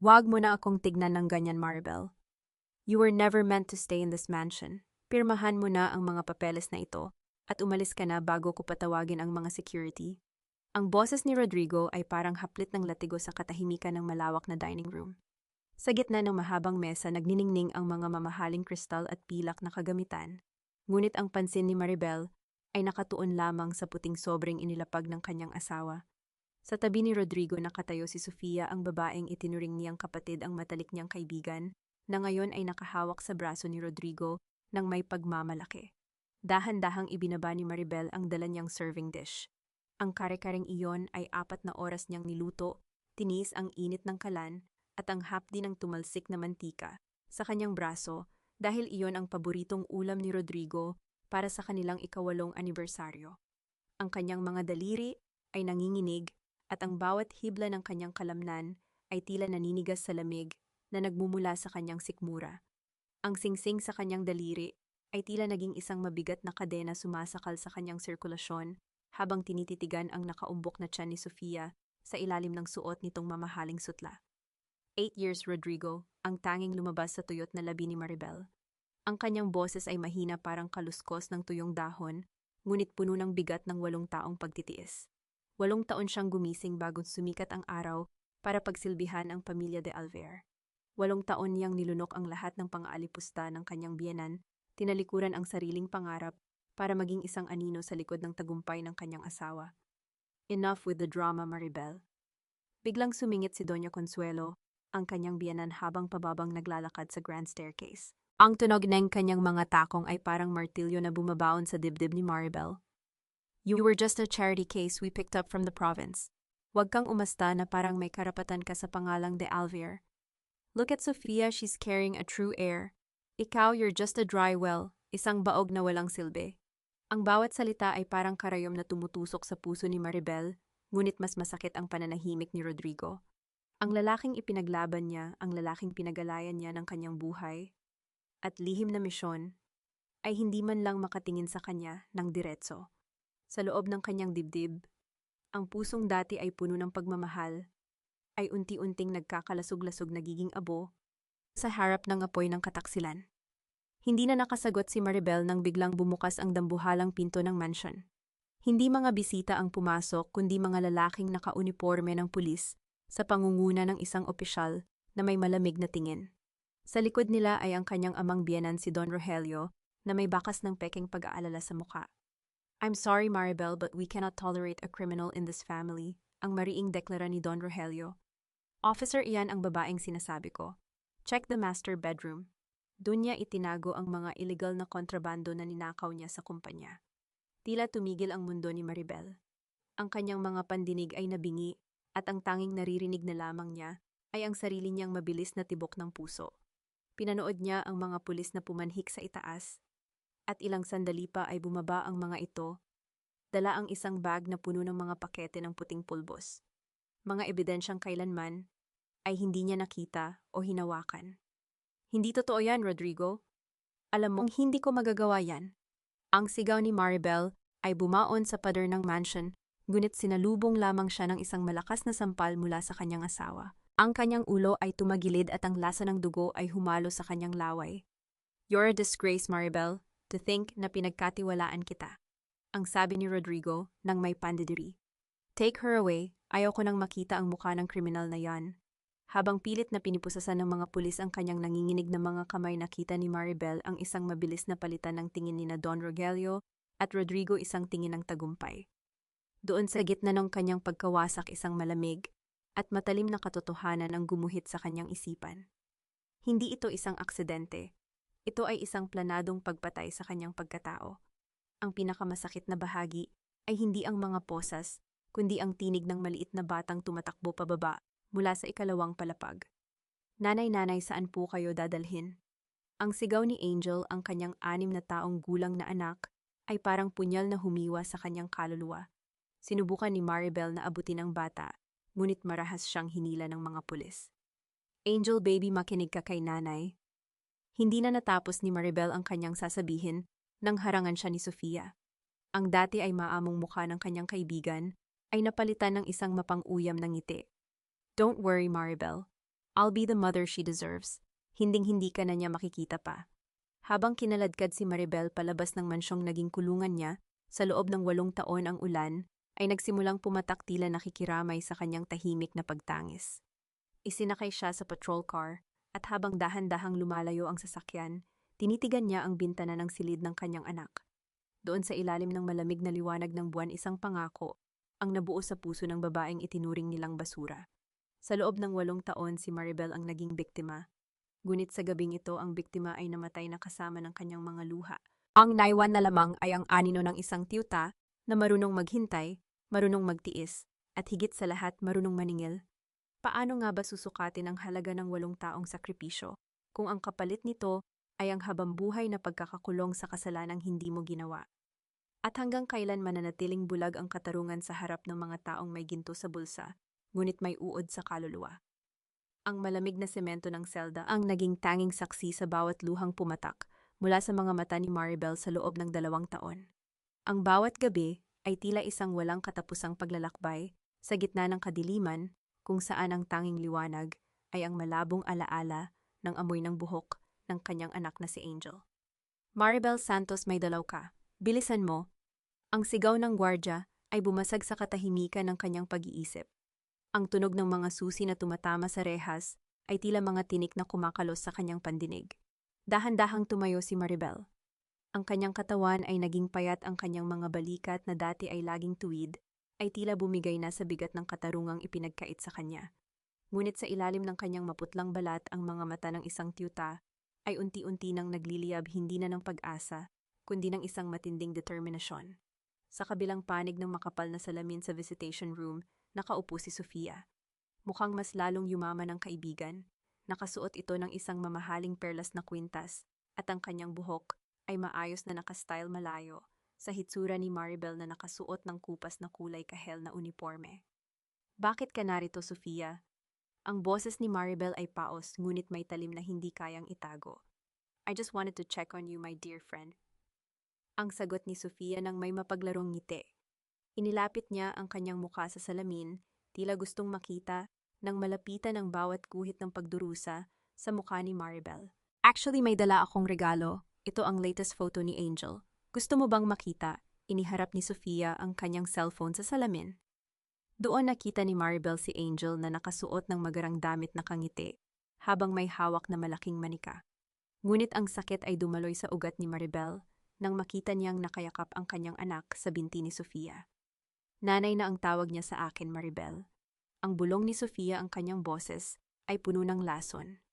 Wag mo na akong tignan ng ganyan, Maribel. You were never meant to stay in this mansion. Pirmahan mo na ang mga papeles na ito at umalis ka na bago ko patawagin ang mga security. Ang boses ni Rodrigo ay parang haplit ng latigo sa katahimikan ng malawak na dining room. Sa gitna ng mahabang mesa, nagniningning ang mga mamahaling kristal at pilak na kagamitan. Ngunit ang pansin ni Maribel ay nakatuon lamang sa puting sobrang inilapag ng kanyang asawa. Sa tabi ni Rodrigo nakatayo si Sofia, ang babaeng itinuring niyang kapatid, ang matalik niyang kaibigan, na ngayon ay nakahawak sa braso ni Rodrigo ng may pagmamalaki. Dahan-dahang ibinaba ni Maribel ang dala niyang serving dish. Ang kare-kareng iyon ay 4 na oras niyang niluto, tinis ang init ng kalan, at ang hapdi ng tumalsik na mantika sa kanyang braso dahil iyon ang paboritong ulam ni Rodrigo para sa kanilang 8th anibersaryo. Ang kanyang mga daliri ay nanginginig at ang bawat hibla ng kanyang kalamnan ay tila naninigas sa lamig na nagmumula sa kanyang sikmura. Ang singsing sa kanyang daliri ay tila naging isang mabigat na kadena sumasakal sa kanyang sirkulasyon habang tinititigan ang nakaumbok na tiyan ni Sofia sa ilalim ng suot nitong mamahaling sutla. 8 years, Rodrigo, ang tanging lumabas sa tuyot na labi ni Maribel. Ang kanyang boses ay mahina, parang kaluskos ng tuyong dahon, ngunit puno ng bigat ng 8 taong pagtitiis. 8 taon siyang gumising bago sumikat ang araw para pagsilbihan ang pamilya de Alvear. 8 taon niyang nilunok ang lahat ng pang-aalipusta ng kanyang biyenan, tinalikuran ang sariling pangarap para maging isang anino sa likod ng tagumpay ng kanyang asawa. Enough with the drama, Maribel. Biglang sumingit si Doña Consuelo, ang kanyang biyenan, habang pababang naglalakad sa grand staircase. Ang tunog ng kanyang mga takong ay parang martilyo na bumabaon sa dibdib ni Maribel. You were just a charity case we picked up from the province. Huwag kang umasta na parang may karapatan ka sa pangalang de Alvear. Look at Sofia, she's carrying a true heir. Ikaw, you're just a dry well, isang baog na walang silbi. Ang bawat salita ay parang karayom na tumutusok sa puso ni Maribel, ngunit mas masakit ang pananahimik ni Rodrigo. Ang lalaking ipinaglaban niya, ang lalaking pinagalayan niya ng kanyang buhay at lihim na misyon, ay hindi man lang makatingin sa kanya ng diretso. Sa loob ng kanyang dibdib, ang pusong dati ay puno ng pagmamahal, ay unti-unting nagkakalasog-lasog, nagiging abo sa harap ng apoy ng kataksilan. Hindi na nakasagot si Maribel nang biglang bumukas ang dambuhalang pinto ng mansion. Hindi mga bisita ang pumasok, kundi mga lalaking nakauniporme ng pulis sa pangunguna ng isang opisyal na may malamig na tingin. Sa likod nila ay ang kanyang amang biyenan, si Don Rogelio, na may bakas ng peking pag-aalala sa muka. I'm sorry, Maribel, but we cannot tolerate a criminal in this family, ang mariing deklara ni Don Rogelio. Officer, iyan ang babaeng sinasabi ko. Check the master bedroom. Doon niya itinago ang mga illegal na kontrabando na ninakaw niya sa kumpanya. Tila tumigil ang mundo ni Maribel. Ang kanyang mga pandinig ay nabingi at ang tanging naririnig na lamang niya ay ang sarili niyang mabilis na tibok ng puso. Pinanood niya ang mga pulis na pumanhik sa itaas at ilang sandali pa ay bumaba ang mga ito, dala ang isang bag na puno ng mga pakete ng puting pulbos. Mga ebidensyang kailanman ay hindi niya nakita o hinawakan. Hindi totoo yan, Rodrigo. Alam mong hindi ko magagawa yan. Ang sigaw ni Maribel ay bumaon sa pader ng mansion, ngunit sinalubong lamang siya ng isang malakas na sampal mula sa kanyang asawa. Ang kanyang ulo ay tumagilid at ang lasa ng dugo ay humalo sa kanyang laway. You're a disgrace, Maribel, to think na pinagkatiwalaan kita, ang sabi ni Rodrigo nang may pandidiri. Take her away, ayaw ko nang makita ang mukha ng kriminal na yan. Habang pilit na pinipusasan ng mga pulis ang kanyang nanginginig na mga kamay, nakita ni Maribel ang isang mabilis na palitan ng tingin ni Don Rogelio at Rodrigo, isang tingin ng tagumpay. Doon sa gitna ng kanyang pagkawasak, isang malamig at matalim na katotohanan ang gumuhit sa kanyang isipan. Hindi ito isang aksidente. Ito ay isang planadong pagpatay sa kanyang pagkatao. Ang pinakamasakit na bahagi ay hindi ang mga posas, kundi ang tinig ng maliit na batang tumatakbo pababa mula sa 2nd palapag. Nanay-nanay, saan po kayo dadalhin? Ang sigaw ni Angel, ang kanyang 6 na taong gulang na anak, ay parang punyal na humiwa sa kanyang kaluluwa. Sinubukan ni Maribel na abutin ang bata, ngunit marahas siyang hinila ng mga pulis. Angel, baby, makinig ka kay nanay. Hindi na natapos ni Maribel ang kanyang sasabihin nang harangan siya ni Sofia. Ang dati ay maamong mukha ng kanyang kaibigan ay napalitan ng isang mapang-uyam na ngiti. Don't worry, Maribel. I'll be the mother she deserves. Hinding-hindi ka na niya makikita pa. Habang kinaladkad si Maribel palabas ng mansyong naging kulungan niya, sa loob ng 8 taon ang ulan, ay nagsimulang pumatak tila nakikiramay sa kanyang tahimik na pagtangis. Isinakay siya sa patrol car, at habang dahan-dahang lumalayo ang sasakyan, tinitigan niya ang bintana ng silid ng kanyang anak. Doon sa ilalim ng malamig na liwanag ng buwan isang pangako, ang nabuo sa puso ng babaeng itinuring nilang basura. Sa loob ng 8 taon si Maribel ang naging biktima. Ngunit sa gabing ito ang biktima ay namatay na kasama ng kanyang mga luha. Ang naiwan na lamang ay ang anino ng isang tiyuta na marunong maghintay, marunong magtiis, at higit sa lahat marunong maningil. Paano nga ba susukatin ang halaga ng 8 taong sakripisyo kung ang kapalit nito ay ang habambuhay na pagkakakulong sa kasalanang hindi mo ginawa? At hanggang kailan mananatiling bulag ang katarungan sa harap ng mga taong may ginto sa bulsa, ngunit may uod sa kaluluwa? Ang malamig na semento ng selda ang naging tanging saksi sa bawat luhang pumatak mula sa mga mata ni Maribel sa loob ng 2 taon. Ang bawat gabi ay tila isang walang katapusang paglalakbay sa gitna ng kadiliman kung saan ang tanging liwanag ay ang malabong alaala ng amoy ng buhok ng kanyang anak na si Angel. Maribel Santos, may dalaw ka. Bilisan mo. Ang sigaw ng gwardya ay bumasag sa katahimikan ng kanyang pag-iisip. Ang tunog ng mga susi na tumatama sa rehas ay tila mga tinik na kumakalos sa kanyang pandinig. Dahan-dahang tumayo si Maribel. Ang kanyang katawan ay naging payat, ang kanyang mga balikat na dati ay laging tuwid ay tila bumigay na sa bigat ng katarungang ipinagkait sa kanya. Ngunit sa ilalim ng kanyang maputlang balat ang mga mata ng isang tiyuta ay unti-unti nang nagliliyab hindi na ng pag-asa, kundi ng isang matinding determinasyon. Sa kabilang panig ng makapal na salamin sa visitation room, nakaupo si Sofia. Mukhang mas lalong yumaman ang kaibigan. Nakasuot ito ng isang mamahaling perlas na kwintas at ang kanyang buhok ay maayos na nakastyle malayo sa hitsura ni Maribel na nakasuot ng kupas na kulay kahel na uniforme. Bakit ka narito, Sofia? Ang boses ni Maribel ay paos ngunit may talim na hindi kayang itago. I just wanted to check on you, my dear friend. Ang sagot ni Sofia nang may mapaglarong ngiti. Inilapit niya ang kanyang mukha sa salamin, tila gustong makita nang malapitan ang bawat guhit ng pagdurusa sa mukha ni Maribel. Actually, may dala akong regalo. Ito ang latest photo ni Angel. Gusto mo bang makita? Iniharap ni Sofia ang kanyang cellphone sa salamin. Doon nakita ni Maribel si Angel na nakasuot ng magarang damit na kangiti, habang may hawak na malaking manika. Ngunit ang sakit ay dumaloy sa ugat ni Maribel nang makita niyang nakayakap ang kanyang anak sa binti ni Sofia. Nanay na ang tawag niya sa akin, Maribel. Ang bulong ni Sofia ang kanyang boses ay puno ng lason.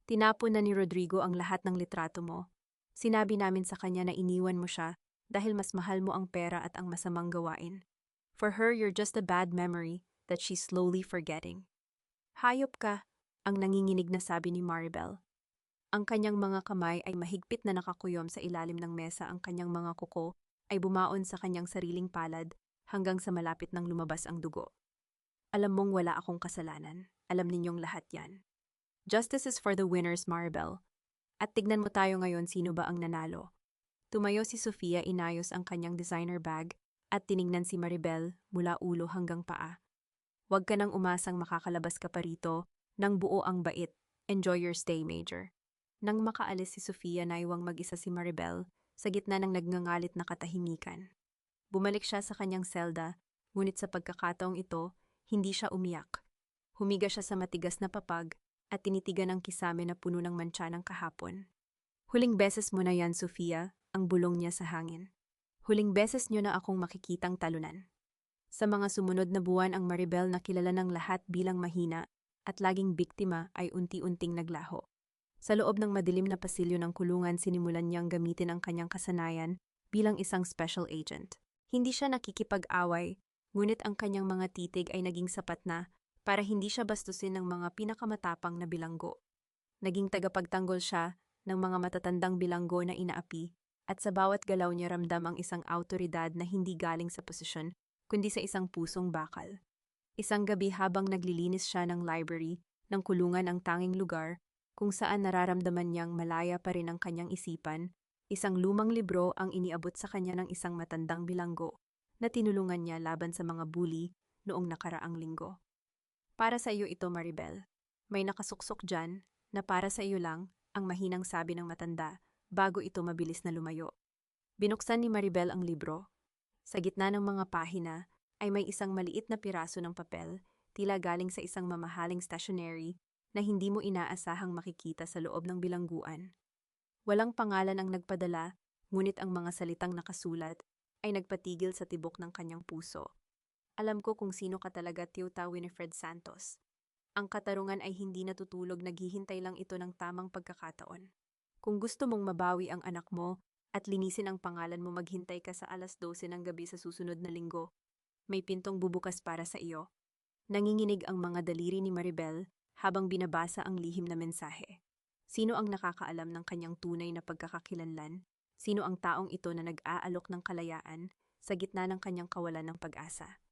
Tinapon na ni Rodrigo ang lahat ng litrato mo. Sinabi namin sa kanya na iniwan mo siya dahil mas mahal mo ang pera at ang masamang gawain. For her, you're just a bad memory that she's slowly forgetting. Hayop ka, ang nanginginig na sabi ni Maribel. Ang kanyang mga kamay ay mahigpit na nakakuyom sa ilalim ng mesa, ang kanyang mga kuko ay bumaon sa kanyang sariling palad hanggang sa malapit nang lumabas ang dugo. Alam mong wala akong kasalanan. Alam ninyong lahat yan. Justice is for the winners, Maribel. At tignan mo tayo ngayon sino ba ang nanalo. Tumayo si Sofia, inayos ang kanyang designer bag at tiningnan si Maribel mula ulo hanggang paa. Huwag ka nang umasang makakalabas ka pa rito nang buo ang bait. Enjoy your stay, Major. Nang makaalis si Sofia, naiwang mag-isa si Maribel sa gitna ng nagngangalit na katahimikan. Bumalik siya sa kanyang selda, ngunit sa pagkakataong ito, hindi siya umiyak. Humiga siya sa matigas na papag at tinitigan ang kisame na puno ng mantsa ng kahapon. Huling beses mo na yan, Sofia, ang bulong niya sa hangin. Huling beses niyo na akong makikitang talunan. Sa mga sumunod na buwan, ang Maribel na kilala ng lahat bilang mahina at laging biktima ay unti-unting naglaho. Sa loob ng madilim na pasilyo ng kulungan, sinimulan niyang gamitin ang kanyang kasanayan bilang isang special agent. Hindi siya nakikipag-away, ngunit ang kanyang mga titig ay naging sapat na para hindi siya bastusin ng mga pinakamatapang na bilanggo. Naging tagapagtanggol siya ng mga matatandang bilanggo na inaapi, at sa bawat galaw niya ramdam ang isang awtoridad na hindi galing sa posisyon, kundi sa isang pusong bakal. Isang gabi habang naglilinis siya ng library ng kulungan, ang tanging lugar kung saan nararamdaman niyang malaya pa rin ang kanyang isipan, isang lumang libro ang iniabot sa kanya ng isang matandang bilanggo na tinulungan niya laban sa mga bully noong nakaraang linggo. Para sa iyo ito, Maribel. May nakasuksok dyan na para sa iyo lang, ang mahinang sabi ng matanda bago ito mabilis na lumayo. Binuksan ni Maribel ang libro. Sa gitna ng mga pahina ay may isang maliit na piraso ng papel, tila galing sa isang mamahaling stationery na hindi mo inaasahang makikita sa loob ng bilangguan. Walang pangalan ang nagpadala, ngunit ang mga salitang nakasulat ay nagpatigil sa tibok ng kanyang puso. Alam ko kung sino ka talaga, Tiyuta Winifred Santos. Ang katarungan ay hindi natutulog, naghihintay lang ito ng tamang pagkakataon. Kung gusto mong mabawi ang anak mo at linisin ang pangalan mo, maghintay ka sa 12:00 ng gabi sa susunod na linggo. May pintong bubukas para sa iyo. Nanginginig ang mga daliri ni Maribel habang binabasa ang lihim na mensahe. Sino ang nakakaalam ng kanyang tunay na pagkakakilanlan? Sino ang taong ito na nag-aalok ng kalayaan sa gitna ng kanyang kawalan ng pag-asa?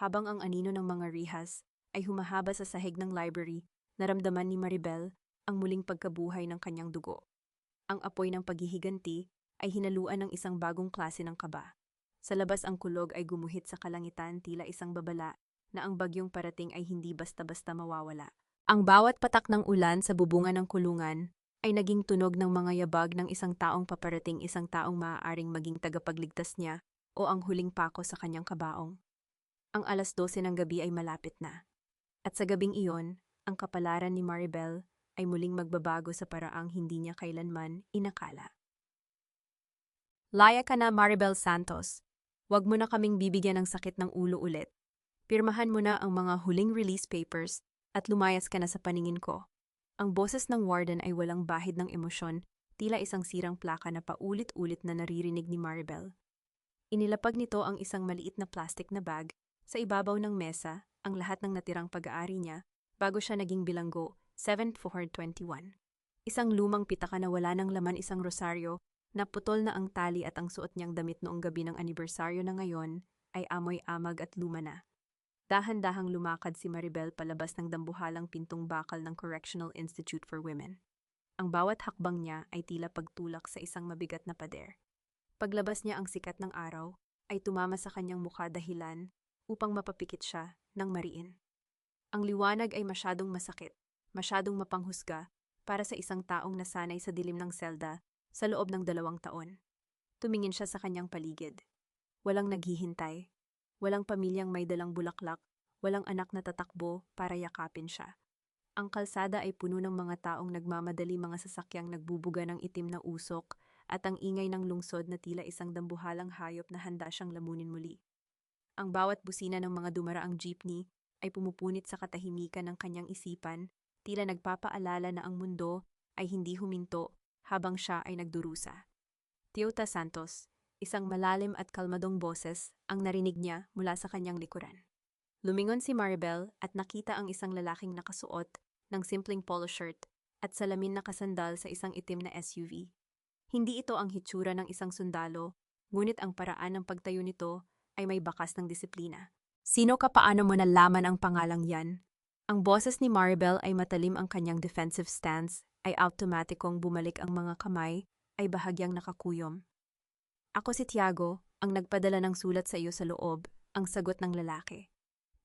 Habang ang anino ng mga rihas ay humahaba sa sahig ng library, naramdaman ni Maribel ang muling pagkabuhay ng kanyang dugo. Ang apoy ng paghihiganti ay hinaluan ng isang bagong klase ng kaba. Sa labas ang kulog ay gumuhit sa kalangitan, tila isang babala na ang bagyong parating ay hindi basta-basta mawawala. Ang bawat patak ng ulan sa bubungan ng kulungan ay naging tunog ng mga yabag ng isang taong paparating, isang taong maaaring maging tagapagligtas niya o ang huling pako sa kanyang kabaong. Ang 12:00 ng gabi ay malapit na. At sa gabing iyon, ang kapalaran ni Maribel ay muling magbabago sa paraang hindi niya kailanman inakala. Laya ka na, Maribel Santos. Huwag mo na kaming bibigyan ng sakit ng ulo ulit. Pirmahan mo na ang mga huling release papers at lumayas ka na sa paningin ko. Ang boses ng warden ay walang bahid ng emosyon, tila isang sirang plaka na paulit-ulit na naririnig ni Maribel. Inilapag nito ang isang maliit na plastic na bag sa ibabaw ng mesa, ang lahat ng natirang pag-aari niya bago siya naging bilanggo, 7421. Isang lumang pitaka na wala ng laman, isang rosaryo na putol na ang tali at ang suot niyang damit noong gabi ng anibersaryo na ngayon ay amoy-amag at luma na. Dahan-dahang lumakad si Maribel palabas ng dambuhalang pintong bakal ng Correctional Institute for Women. Ang bawat hakbang niya ay tila pagtulak sa isang mabigat na pader. Paglabas niya ang sikat ng araw ay tumama sa kanyang mukha, dahilan upang mapapikit siya ng mariin. Ang liwanag ay masyadong masakit, masyadong mapanghusga para sa isang taong nasanay sa dilim ng selda sa loob ng 2 taon. Tumingin siya sa kanyang paligid. Walang naghihintay. Walang pamilyang may dalang bulaklak, walang anak na tatakbo para yakapin siya. Ang kalsada ay puno ng mga taong nagmamadali, mga sasakyang nagbubuga ng itim na usok, at ang ingay ng lungsod na tila isang dambuhalang hayop na handa siyang lamunin muli. Ang bawat busina ng mga dumaraang jeepney ay pumupunit sa katahimikan ng kanyang isipan, tila nagpapaalala na ang mundo ay hindi huminto habang siya ay nagdurusa. Tiyuta Santos, isang malalim at kalmadong boses ang narinig niya mula sa kanyang likuran. Lumingon si Maribel at nakita ang isang lalaking nakasuot ng simpleng polo shirt at salamin na kasandal sa isang itim na SUV. Hindi ito ang hitsura ng isang sundalo, ngunit ang paraan ng pagtayo nito ay may bakas ng disiplina. Sino ka, paano mo nalaman ang pangalang yan? Ang boses ni Maribel ay matalim, ang kanyang defensive stance ay automatikong bumalik, ang mga kamay ay bahagyang nakakuyom. Ako si Tiago, ang nagpadala ng sulat sa iyo sa loob, ang sagot ng lalaki.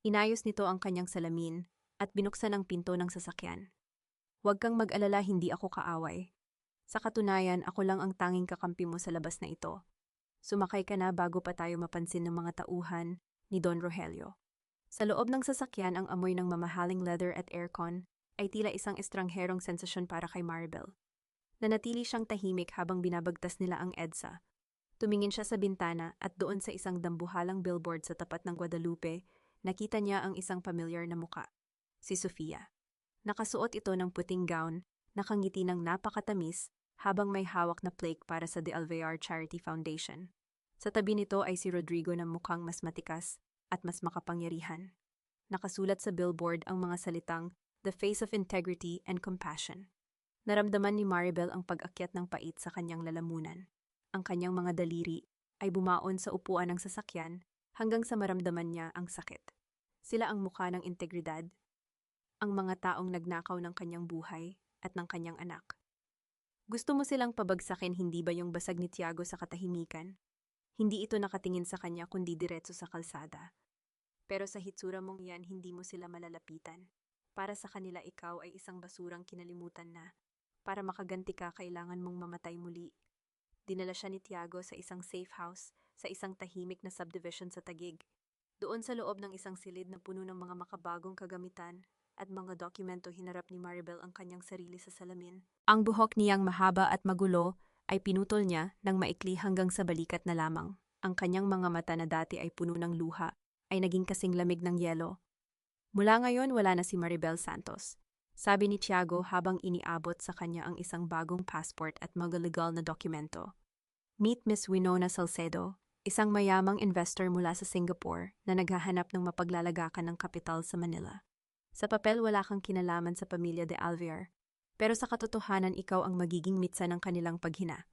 Inayos nito ang kanyang salamin at binuksan ang pinto ng sasakyan. Huwag kang mag-alala, hindi ako kaaway. Sa katunayan, ako lang ang tanging kakampi mo sa labas na ito. Sumakay ka na bago pa tayo mapansin ng mga tauhan ni Don Rogelio. Sa loob ng sasakyan, ang amoy ng mamahaling leather at aircon ay tila isang estrangherong sensasyon para kay Maribel. Nanatili siyang tahimik habang binabagtas nila ang EDSA. Tumingin siya sa bintana at doon sa isang dambuhalang billboard sa tapat ng Guadalupe, nakita niya ang isang pamilyar na muka, si Sofia. Nakasuot ito ng puting gown, nakangiti ng napakatamis habang may hawak na plaque para sa The Alvear Charity Foundation. Sa tabi nito ay si Rodrigo na mukhang mas matikas at mas makapangyarihan. Nakasulat sa billboard ang mga salitang "The Face of Integrity and Compassion." Naramdaman ni Maribel ang pag-akyat ng pait sa kanyang lalamunan. Ang kanyang mga daliri ay bumaon sa upuan ng sasakyan hanggang sa maramdaman niya ang sakit. Sila ang mukha ng integridad, ang mga taong nagnakaw ng kanyang buhay at ng kanyang anak. Gusto mo silang pabagsakin, hindi ba yung basag ni Tiago sa katahimikan? Hindi ito nakatingin sa kanya kundi diretso sa kalsada. Pero sa hitsura mong yan, hindi mo sila malalapitan. Para sa kanila ikaw ay isang basurang kinalimutan na. Para makaganti ka, kailangan mong mamatay muli. Dinala siya ni Tiago sa isang safe house, sa isang tahimik na subdivision sa Taguig. Doon sa loob ng isang silid na puno ng mga makabagong kagamitan at mga dokumento, hinarap ni Maribel ang kanyang sarili sa salamin. Ang buhok niyang mahaba at magulo ay pinutol niya ng maikli hanggang sa balikat na lamang. Ang kanyang mga mata na dati ay puno ng luha ay naging kasing lamig ng yelo. Mula ngayon, wala na si Maribel Santos, sabi ni Tiago habang iniabot sa kanya ang isang bagong passport at mga legal na dokumento. Meet Miss Winona Salcedo, isang mayamang investor mula sa Singapore na naghahanap ng mapaglalagakan ng kapital sa Manila. Sa papel, wala kang kinalaman sa pamilya de Alvear, pero sa katotohanan ikaw ang magiging mitsa ng kanilang paghina.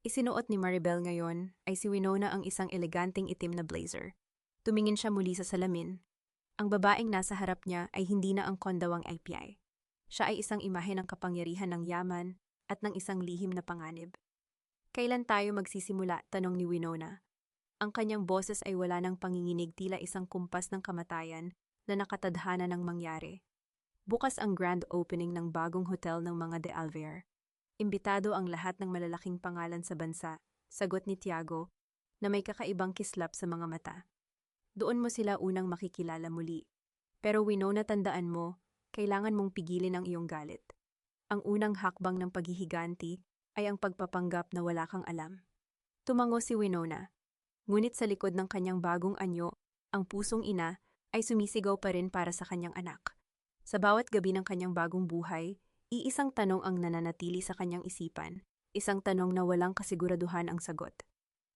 Isinuot ni Maribel ngayon ay si Winona ang isang eleganteng itim na blazer. Tumingin siya muli sa salamin. Ang babaeng nasa harap niya ay hindi na ang kondawang IPI. Siya ay isang imahe ng kapangyarihan ng yaman at ng isang lihim na panganib. Kailan tayo magsisimula? Tanong ni Winona. Ang kanyang boses ay wala ng panginginig, tila isang kumpas ng kamatayan na nakatadhana ng mangyari. Bukas ang grand opening ng bagong hotel ng mga de Alvear. Imbitado ang lahat ng malalaking pangalan sa bansa, sagot ni Tiago, na may kakaibang kislap sa mga mata. Doon mo sila unang makikilala muli. Pero Winona, tandaan mo, kailangan mong pigilin ang iyong galit. Ang unang hakbang ng paghihiganti ay ang pagpapanggap na wala kang alam. Tumango si Winona. Ngunit sa likod ng kanyang bagong anyo, ang pusong ina ay sumisigaw pa rin para sa kanyang anak. Sa bawat gabi ng kanyang bagong buhay, iisang tanong ang nananatili sa kanyang isipan, isang tanong na walang kasiguraduhan ang sagot.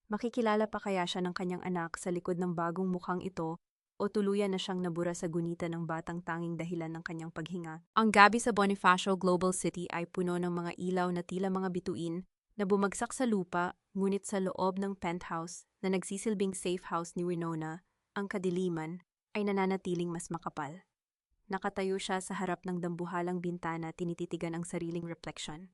Makikilala pa kaya siya ng kanyang anak sa likod ng bagong mukhang ito o tuluyan na siyang nabura sa gunita ng batang tanging dahilan ng kanyang paghinga? Ang gabi sa Bonifacio Global City ay puno ng mga ilaw na tila mga bituin na bumagsak sa lupa, ngunit sa loob ng penthouse na nagsisilbing safe house ni Winona, ang kadiliman ay nananatiling mas makapal. Nakatayo siya sa harap ng dambuhalang bintana, tinititigan ang sariling reflection.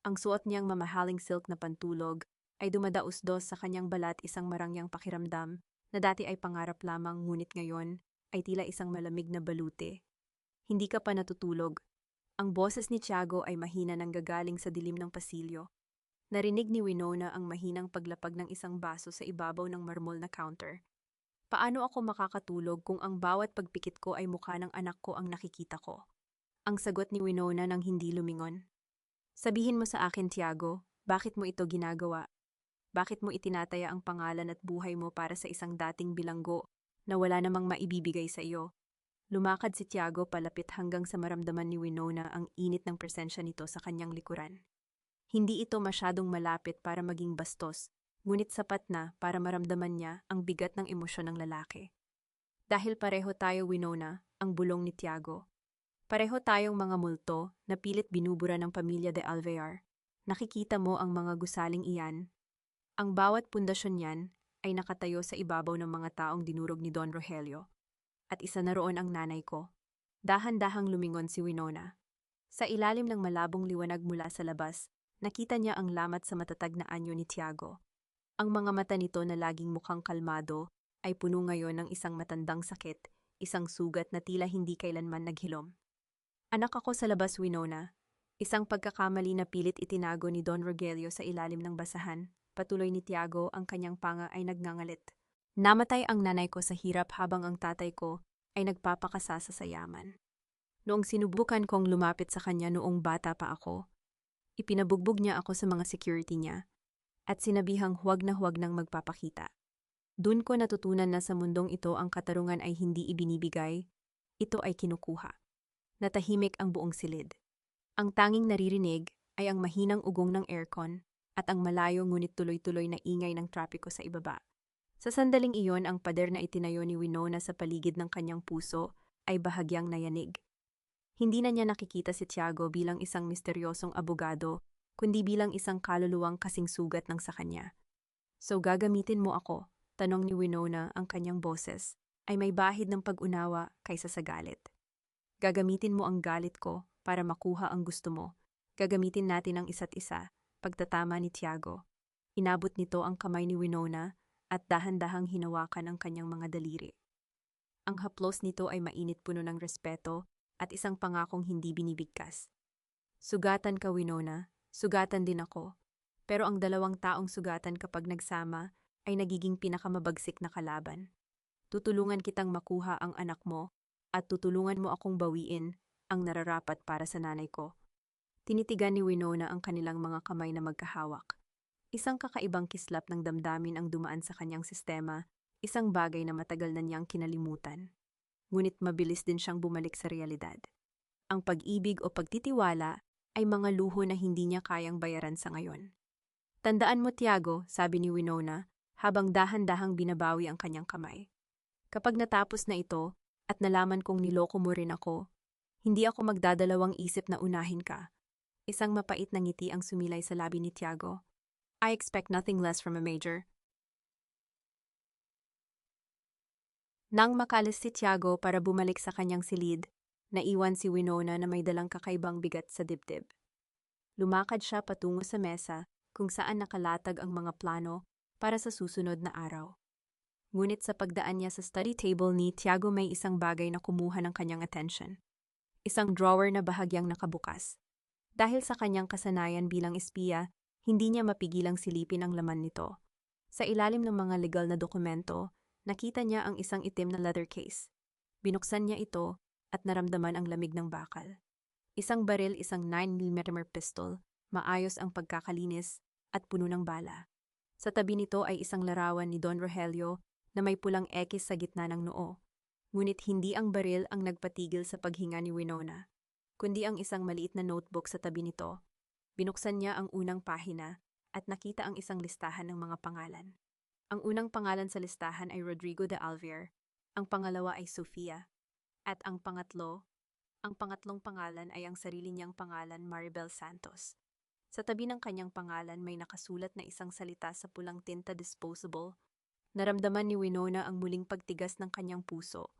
Ang suot niyang mamahaling silk na pantulog ay dumadausdos sa kanyang balat, isang marangyang pakiramdam na dati ay pangarap lamang ngunit ngayon ay tila isang malamig na balute. Hindi ka pa natutulog. Ang boses ni Tiago ay mahina nang gagaling sa dilim ng pasilyo. Narinig ni Winona ang mahinang paglapag ng isang baso sa ibabaw ng marmol na counter. Paano ako makakatulog kung ang bawat pagpikit ko ay mukha ng anak ko ang nakikita ko? Ang sagot ni Winona nang hindi lumingon. Sabihin mo sa akin, Tiago, bakit mo ito ginagawa? Bakit mo itinataya ang pangalan at buhay mo para sa isang dating bilanggo na wala namang maibibigay sa iyo? Lumakad si Tiago palapit hanggang sa maramdaman ni Winona ang init ng presensya nito sa kanyang likuran. Hindi ito masyadong malapit para maging bastos, ngunit sapat na para maramdaman niya ang bigat ng emosyon ng lalaki. Dahil pareho tayo, Winona, ang bulong ni Tiago. Pareho tayong mga multo na pilit binubura ng pamilya de Alvear. Nakikita mo ang mga gusaling iyan. Ang bawat pundasyon niyan ay nakatayo sa ibabaw ng mga taong dinurog ni Don Rogelio. At isa na roon ang nanay ko. Dahan-dahang lumingon si Winona. Sa ilalim ng malabong liwanag mula sa labas, nakita niya ang lamat sa matatag na anyo ni Tiago. Ang mga mata nito na laging mukhang kalmado ay puno ngayon ng isang matandang sakit, isang sugat na tila hindi kailanman naghilom. Anak ako sa labas, Winona. Isang pagkakamali na pilit itinago ni Don Rogelio sa ilalim ng basahan. Patuloy ni Tiago, ang kanyang panga ay nagngangalit. Namatay ang nanay ko sa hirap habang ang tatay ko ay nagpapakasasa sa yaman. Noong sinubukan kong lumapit sa kanya noong bata pa ako, ipinabugbog niya ako sa mga security niya at sinabihang huwag nang magpapakita. Doon ko natutunan na sa mundong ito ang katarungan ay hindi ibinibigay, ito ay kinukuha. Natahimik ang buong silid. Ang tanging naririnig ay ang mahinang ugong ng aircon at ang malayo ngunit tuloy-tuloy na ingay ng trapiko sa ibaba. Sa sandaling iyon, ang pader na itinayo ni Winona sa paligid ng kanyang puso ay bahagyang nayanig. Hindi na niya nakikita si Tiago bilang isang misteryosong abogado, kundi bilang isang kaluluwang kasing sugat ng sa kanya. So gagamitin mo ako, tanong ni Winona, ang kanyang boses ay may bahid ng pag-unawa kaysa sa galit. Gagamitin mo ang galit ko para makuha ang gusto mo. Gagamitin natin ang isa't isa. Pagtatama ni Tiago. Inabot nito ang kamay ni Winona at dahan-dahang hinawakan ang kanyang mga daliri. Ang haplos nito ay mainit, puno ng respeto at isang pangakong hindi binibigkas. Sugatan ka, Winona. Sugatan din ako. Pero ang dalawang taong sugatan kapag nagsama ay nagiging pinakamabagsik na kalaban. Tutulungan kitang makuha ang anak mo at tutulungan mo akong bawiin ang nararapat para sa nanay ko. Tinitigan ni Winona ang kanilang mga kamay na magkahawak. Isang kakaibang kislap ng damdamin ang dumaan sa kanyang sistema, isang bagay na matagal na niyang kinalimutan. Ngunit mabilis din siyang bumalik sa realidad. Ang pag-ibig o pagtitiwala ay mga luho na hindi niya kayang bayaran sa ngayon. Tandaan mo, Tiago, sabi ni Winona, habang dahan-dahang binabawi ang kanyang kamay. Kapag natapos na ito, at nalaman kong niloko mo rin ako, hindi ako magdadalawang isip na unahin ka. Isang mapait na ngiti ang sumilay sa labi ni Tiago. I expect nothing less from a major. Nang makalis si Tiago para bumalik sa kanyang silid, naiwan si Winona na may dalang kakaibang bigat sa dibdib. Lumakad siya patungo sa mesa kung saan nakalatag ang mga plano para sa susunod na araw. Ngunit sa pagdaan niya sa study table ni Tiago may isang bagay na kumuha ng kanyang attention. Isang drawer na bahagyang nakabukas. Dahil sa kanyang kasanayan bilang espiya, hindi niya mapigilang silipin ang laman nito. Sa ilalim ng mga legal na dokumento, nakita niya ang isang itim na leather case. Binuksan niya ito at naramdaman ang lamig ng bakal. Isang baril, isang 9mm pistol, maayos ang pagkakalinis at puno ng bala. Sa tabi nito ay isang larawan ni Don Rogelio na may pulang X sa gitna ng noo. Ngunit hindi ang baril ang nagpatigil sa paghinga ni Winona, kundi ang isang maliit na notebook sa tabi nito. Binuksan niya ang unang pahina at nakita ang isang listahan ng mga pangalan. Ang unang pangalan sa listahan ay Rodrigo de Alviar, ang pangalawa ay Sofia, at ang pangatlong pangalan ay ang sarili niyang pangalan, Maribel Santos. Sa tabi ng kanyang pangalan may nakasulat na isang salita sa pulang tinta, disposable. Naramdaman ni Winona ang muling pagtigas ng kanyang puso.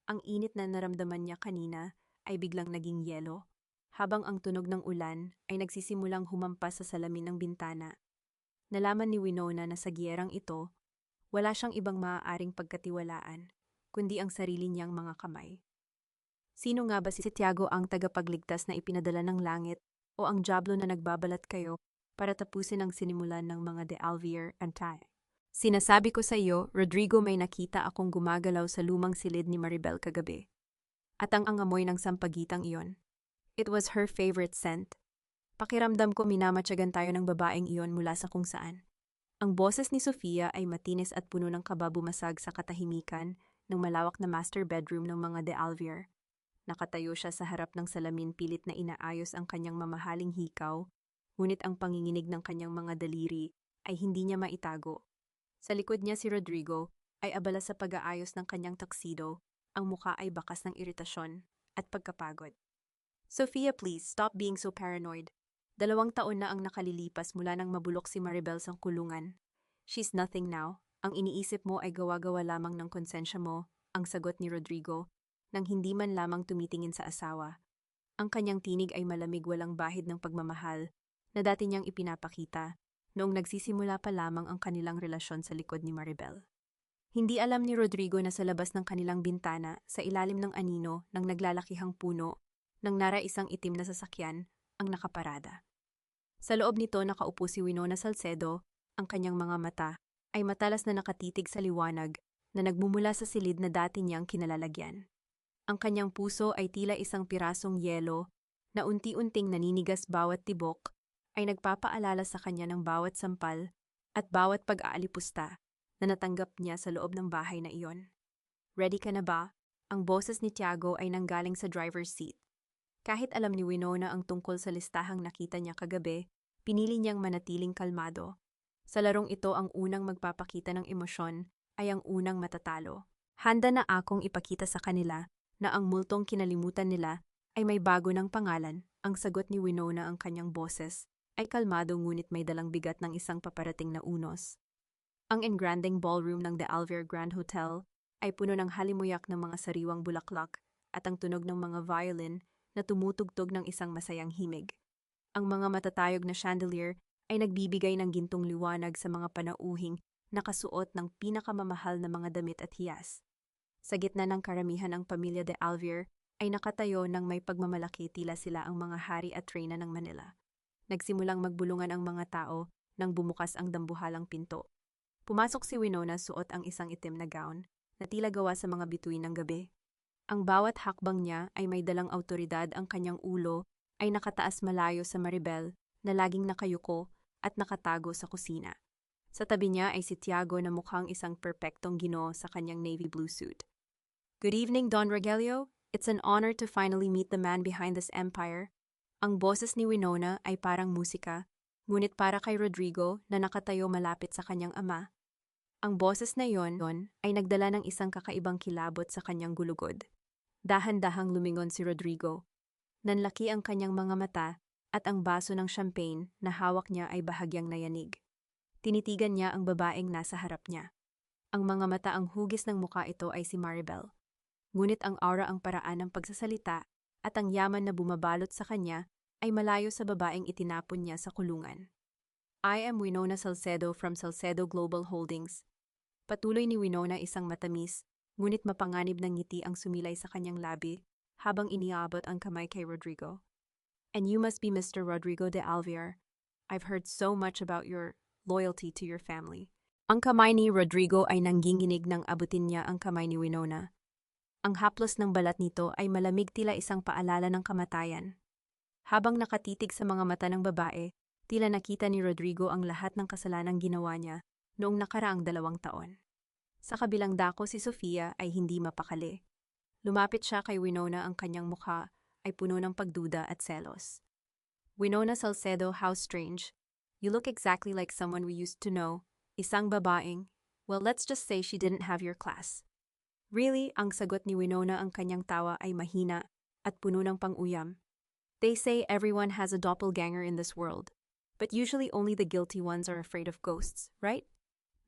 Ang init na naramdaman niya kanina ay biglang naging yelo, habang ang tunog ng ulan ay nagsisimulang humampas sa salamin ng bintana. Nalaman ni Winona na sa giyerang ito, wala siyang ibang maaaring pagkatiwalaan, kundi ang sarili niyang mga kamay. Sino nga ba si Tiago, ang tagapagligtas na ipinadala ng langit, o ang diablo na nagbabalat kayo para tapusin ang sinimulan ng mga de Alviar and Tay? Sinasabi ko sa iyo, Rodrigo, may nakita akong gumagalaw sa lumang silid ni Maribel kagabi. At ang amoy ng sampagitang iyon. It was her favorite scent. Pakiramdam ko minamatyagan tayo ng babaeng iyon mula sa kung saan. Ang boses ni Sofia ay matinis at puno ng kaba, bumasag sa katahimikan ng malawak na master bedroom ng mga de Alviar. Nakatayo siya sa harap ng salamin, pilit na inaayos ang kanyang mamahaling hikaw, ngunit ang panginginig ng kanyang mga daliri ay hindi niya maitago. Sa likod niya si Rodrigo ay abala sa pag-aayos ng kanyang tuxedo, ang muka ay bakas ng iritasyon at pagkapagod. Sofia, please, stop being so paranoid. 2 taon na ang nakalilipas mula nang mabulok si Maribel sa kulungan. She's nothing now. Ang iniisip mo ay gawa-gawa lamang ng konsensya mo, ang sagot ni Rodrigo, nang hindi man lamang tumitingin sa asawa. Ang kanyang tinig ay malamig, walang bahid ng pagmamahal na dati niyang ipinapakita noong nagsisimula pa lamang ang kanilang relasyon sa likod ni Maribel. Hindi alam ni Rodrigo na sa labas ng kanilang bintana, sa ilalim ng anino ng naglalakihang puno, nang nara isang itim na sasakyan ang nakaparada. Sa loob nito nakaupo si Winona Salcedo, ang kanyang mga mata ay matalas na nakatitig sa liwanag na nagmumula sa silid na dati niyang kinalalagyan. Ang kanyang puso ay tila isang pirasong yelo na unti-unting naninigas, bawat tibok ay nagpapaalala sa kanya ng bawat sampal at bawat pag-aalipusta na natanggap niya sa loob ng bahay na iyon. Ready ka na ba? Ang boses ni Tiago ay nanggaling sa driver's seat. Kahit alam ni Winona ang tungkol sa listahang nakita niya kagabi, pinili niyang manatiling kalmado. Sa larong ito, ang unang magpapakita ng emosyon ay ang unang matatalo. Handa na akong ipakita sa kanila na ang multong kinalimutan nila ay may bago ng pangalan. Ang sagot ni Winona, ang kanyang boses ay kalmado ngunit may dalang bigat ng isang paparating na unos. Ang engranding ballroom ng The Alviar Grand Hotel ay puno ng halimuyak ng mga sariwang bulaklak at ang tunog ng mga violin na tumutugtog ng isang masayang himig. Ang mga matatayog na chandelier ay nagbibigay ng gintong liwanag sa mga panauhing nakasuot ng pinakamamahal na mga damit at hiyas. Sa gitna ng karamihan ng pamilya de Alviar ay nakatayo ng may pagmamalaki tila sila ang mga hari at reyna ng Manila. Nagsimulang magbulungan ang mga tao nang bumukas ang dambuhalang pinto. Pumasok si Winona suot ang isang itim na gown na tila gawa sa mga bituin ng gabi. Ang bawat hakbang niya ay may dalang awtoridad, ang kanyang ulo ay nakataas malayo sa Maribel na laging nakayuko at nakatago sa kusina. Sa tabi niya ay si Tiago na mukhang isang perpektong Ginoo sa kanyang navy blue suit. Good evening, Don Rogelio. It's an honor to finally meet the man behind this empire. Ang boses ni Winona ay parang musika, ngunit para kay Rodrigo na nakatayo malapit sa kanyang ama. Ang boses na yon ay nagdala ng isang kakaibang kilabot sa kanyang gulugod. Dahan-dahang lumingon si Rodrigo. Nanlaki ang kanyang mga mata at ang baso ng champagne na hawak niya ay bahagyang nayanig. Tinitigan niya ang babaeng nasa harap niya. Ang mga mata, ang hugis ng muka ito ay si Maribel. Ngunit ang aura, ang paraan ng pagsasalita at ang yaman na bumabalot sa kanya ay malayo sa babaeng itinapon niya sa kulungan. I am Winona Salcedo from Salcedo Global Holdings. Patuloy ni Winona, isang matamis, ngunit mapanganib ng ngiti ang sumilay sa kanyang labi habang iniabot ang kamay kay Rodrigo. And you must be Mr. Rodrigo de Alvear. I've heard so much about your loyalty to your family. Ang kamay ni Rodrigo ay nangginginig nang abutin niya ang kamay ni Winona. Ang haplos ng balat nito ay malamig, tila isang paalala ng kamatayan. Habang nakatitig sa mga mata ng babae, tila nakita ni Rodrigo ang lahat ng kasalanang ginawa niya noong nakaraang 2 taon. Sa kabilang dako, si Sofia ay hindi mapakali. Lumapit siya kay Winona, ang kanyang mukha ay puno ng pagduda at selos. Winona Salcedo, how strange. You look exactly like someone we used to know. Isang babaeng, well, let's just say she didn't have your class. Really? Ang sagot ni Winona, ang kanyang tawa ay mahina at puno ng pang-uyam. They say everyone has a doppelganger in this world, but usually only the guilty ones are afraid of ghosts, right?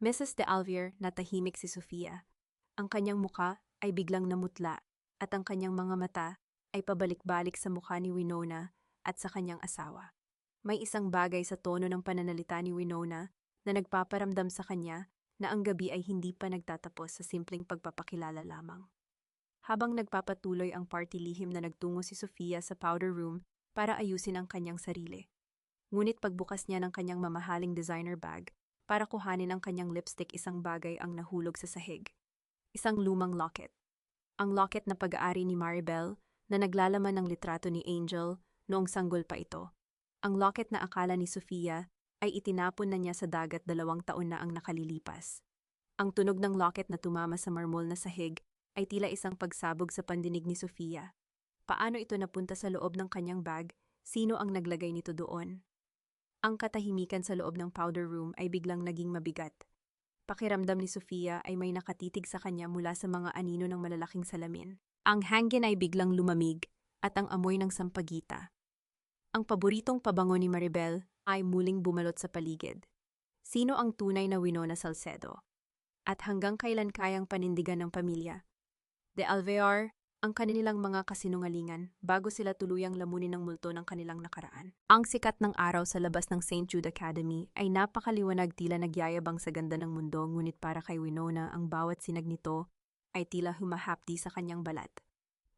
Mrs. de Alvear, natahimik si Sofia. Ang kanyang muka ay biglang namutla at ang kanyang mga mata ay pabalik-balik sa mukha ni Winona at sa kanyang asawa. May isang bagay sa tono ng pananalita ni Winona na nagpaparamdam sa kanya na ang gabi ay hindi pa nagtatapos sa simpleng pagpapakilala lamang. Habang nagpapatuloy ang party, lihim na nagtungo si Sofia sa powder room para ayusin ang kanyang sarili. Ngunit pagbukas niya ng kanyang mamahaling designer bag para kuhanin ang kanyang lipstick, isang bagay ang nahulog sa sahig. Isang lumang locket. Ang locket na pag-aari ni Maribel na naglalaman ng litrato ni Angel noong sanggol pa ito. Ang locket na akala ni Sofia ay itinapon na niya sa dagat 2 taon na ang nakalilipas. Ang tunog ng locket na tumama sa marmol na sahig ay tila isang pagsabog sa pandinig ni Sofia. Paano ito napunta sa loob ng kanyang bag? Sino ang naglagay nito doon? Ang katahimikan sa loob ng powder room ay biglang naging mabigat. Pakiramdam ni Sofia ay may nakatitig sa kanya mula sa mga anino ng malalaking salamin. Ang hangin ay biglang lumamig at ang amoy ng sampagita. Ang paboritong pabango ni Maribel ay muling bumalot sa paligid. Sino ang tunay na Winona Salcedo? At hanggang kailan kayang panindigan ng pamilya de Alvear ang kanilang mga kasinungalingan bago sila tuluyang lamunin ng multo ng kanilang nakaraan? Ang sikat ng araw sa labas ng St. Jude Academy ay napakaliwanag, tila nagyayabang sa ganda ng mundo, ngunit para kay Winona ang bawat sinag nito ay tila humahapdi sa kanyang balat.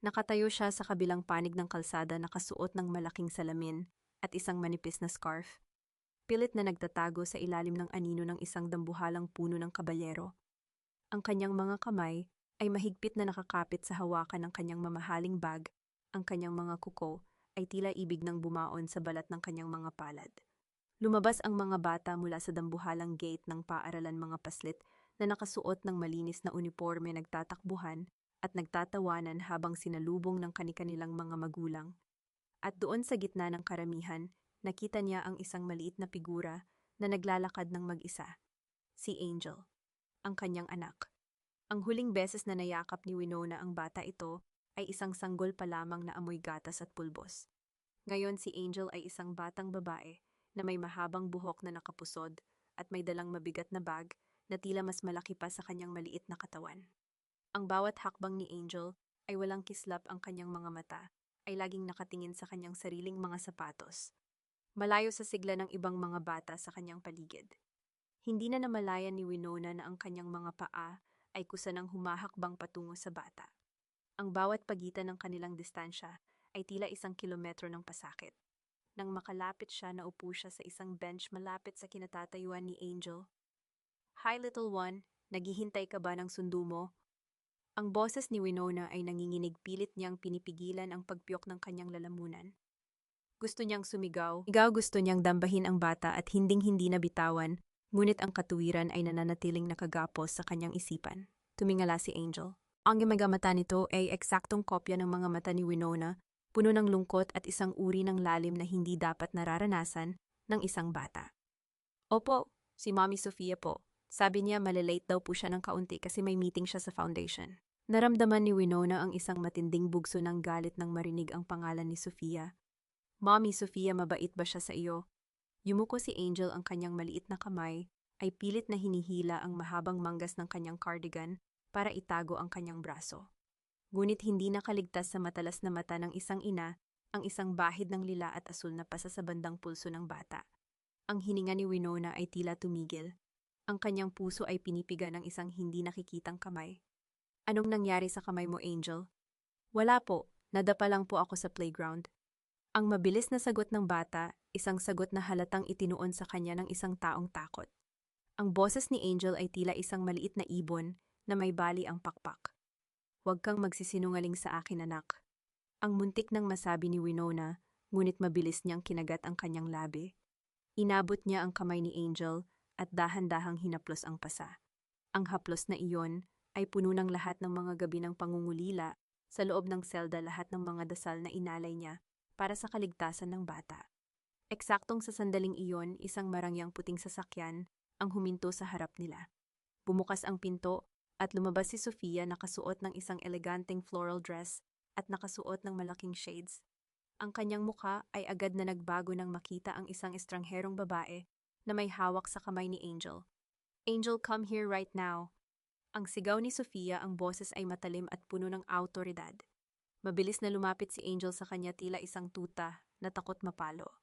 Nakatayo siya sa kabilang panig ng kalsada, nakasuot ng malaking salamin at isang manipis na scarf. Pilit na nagtatago sa ilalim ng anino ng isang dambuhalang puno ng kabalyero. Ang kanyang mga kamay ay mahigpit na nakakapit sa hawakan ng kanyang mamahaling bag. Ang kanyang mga kuko ay tila ibig nang bumaon sa balat ng kanyang mga palad. Lumabas ang mga bata mula sa dambuhalang gate ng paaralan, mga paslit na nakasuot ng malinis na uniforme, nagtatakbuhan at nagtatawanan habang sinalubong ng kani-kanilang mga magulang. At doon sa gitna ng karamihan, nakita niya ang isang maliit na figura na naglalakad ng mag-isa. Si Angel, ang kanyang anak. Ang huling beses na nayakap ni Winona ang bata ito ay isang sanggol pa lamang na amoy gatas at pulbos. Ngayon si Angel ay isang batang babae na may mahabang buhok na nakapusod at may dalang mabigat na bag na tila mas malaki pa sa kanyang maliit na katawan. Ang bawat hakbang ni Angel ay walang kislap, ang kanyang mga mata ay laging nakatingin sa kanyang sariling mga sapatos, malayo sa sigla ng ibang mga bata sa kanyang paligid. Hindi na namalayan ni Winona na ang kanyang mga paa ay kusa ng humahakbang patungo sa bata. Ang bawat pagitan ng kanilang distansya ay tila 1 kilometro ng pasakit. Nang makalapit siya, naupo siya sa isang bench malapit sa kinatatayuan ni Angel. "Hi little one, naghihintay ka ba ng sundo mo?" Ang boses ni Winona ay nanginginig, pilit niyang pinipigilan ang pagpiyok ng kanyang lalamunan. Gusto niyang sumigaw. Gusto niyang dambahin ang bata at hinding-hindi na bitawan, ngunit ang katuwiran ay nananatiling nakagapos sa kanyang isipan. Tumingala si Angel. Ang mga mata nito ay eksaktong kopya ng mga mata ni Winona, puno ng lungkot at isang uri ng lalim na hindi dapat nararanasan ng isang bata. "Opo, si Mommy Sofia po." Sabi niya malilate daw po siya ng kaunti kasi may meeting siya sa foundation. Naramdaman ni Winona ang isang matinding bugso ng galit nang marinig ang pangalan ni Sofia. "Mommy Sofia, mabait ba siya sa iyo?" Yumuko si Angel, ang kanyang maliit na kamay ay pilit na hinihila ang mahabang manggas ng kanyang cardigan para itago ang kanyang braso. Ngunit hindi nakaligtas sa matalas na mata ng isang ina ang isang bahid ng lila at asul na pasa sa bandang pulso ng bata. Ang hininga ni Winona ay tila tumigil. Ang kanyang puso ay pinipiga ng isang hindi nakikitang kamay. "Anong nangyari sa kamay mo, Angel?" "Wala po, nadapa lang po ako sa playground." Ang mabilis na sagot ng bata, isang sagot na halatang itinuon sa kanya ng isang taong takot. Ang boses ni Angel ay tila isang maliit na ibon na may bali ang pakpak. "Huwag kang magsisinungaling sa akin, anak." Ang muntik nang masabi ni Winona, ngunit mabilis niyang kinagat ang kanyang labi. Inabot niya ang kamay ni Angel at dahan-dahang hinaplos ang pasa. Ang haplos na iyon ay puno ng lahat ng mga gabi ng pangungulila sa loob ng selda, lahat ng mga dasal na inalay niya para sa kaligtasan ng bata. Eksaktong sa sandaling iyon, isang marangyang puting sasakyan ang huminto sa harap nila. Bumukas ang pinto at lumabas si Sofia, nakasuot ng isang eleganteng floral dress at nakasuot ng malaking shades. Ang kanyang mukha ay agad na nagbago nang makita ang isang estrangherong babae na may hawak sa kamay ni Angel. "Angel, come here right now." Ang sigaw ni Sofia, ang boses ay matalim at puno ng awtoridad. Mabilis na lumapit si Angel sa kanya, tila isang tuta na takot mapalo.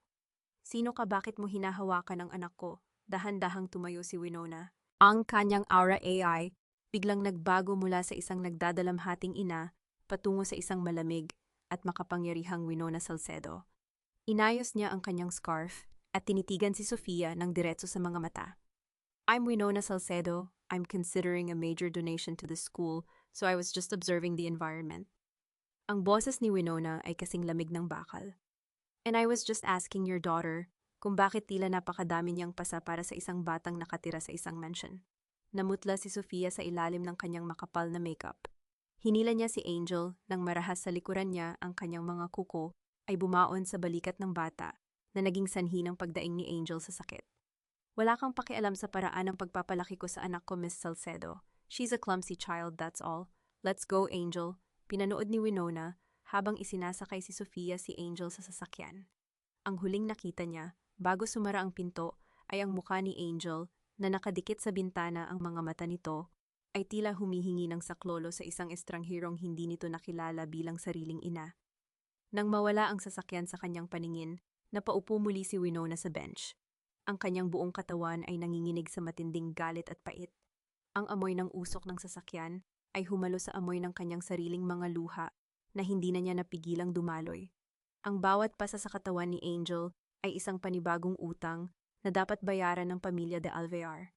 "Sino ka? Bakit mo hinahawakan ang anak ko?" Dahan-dahang tumayo si Winona. Ang kanyang aura AI biglang nagbago mula sa isang nagdadalamhating ina patungo sa isang malamig at makapangyarihang Winona Salcedo. Inayos niya ang kanyang scarf at tinitigan si Sofia ng diretso sa mga mata. "I'm Winona Salcedo. I'm considering a major donation to the school, so I was just observing the environment." Ang boses ni Winona ay kasing lamig ng bakal. "And I was just asking your daughter kung bakit tila napakadami niyang pasa para sa isang batang nakatira sa isang mansion." Namutla si Sofia sa ilalim ng kanyang makapal na makeup. Hinila niya si Angel nang marahas sa likuran niya, ang kanyang mga kuko ay bumaon sa balikat ng bata na naging sanhi ng pagdaing ni Angel sa sakit. "Wala kang pakialam sa paraan ng pagpapalaki ko sa anak ko, Miss Salcedo. She's a clumsy child, that's all. Let's go, Angel." Pinanood ni Winona habang isinasakay si Sofia si Angel sa sasakyan. Ang huling nakita niya, bago sumara ang pinto, ay ang mukha ni Angel na nakadikit sa bintana. Ang mga mata nito ay tila humihingi ng saklolo sa isang estrangherong hindi nito nakilala bilang sariling ina. Nang mawala ang sasakyan sa kanyang paningin, napaupo muli si Winona sa bench. Ang kanyang buong katawan ay nanginginig sa matinding galit at pait. Ang amoy ng usok ng sasakyan ay humalo sa amoy ng kanyang sariling mga luha na hindi na niya napigilang dumaloy. Ang bawat pasa sa katawan ni Angel ay isang panibagong utang na dapat bayaran ng pamilya de Alvear.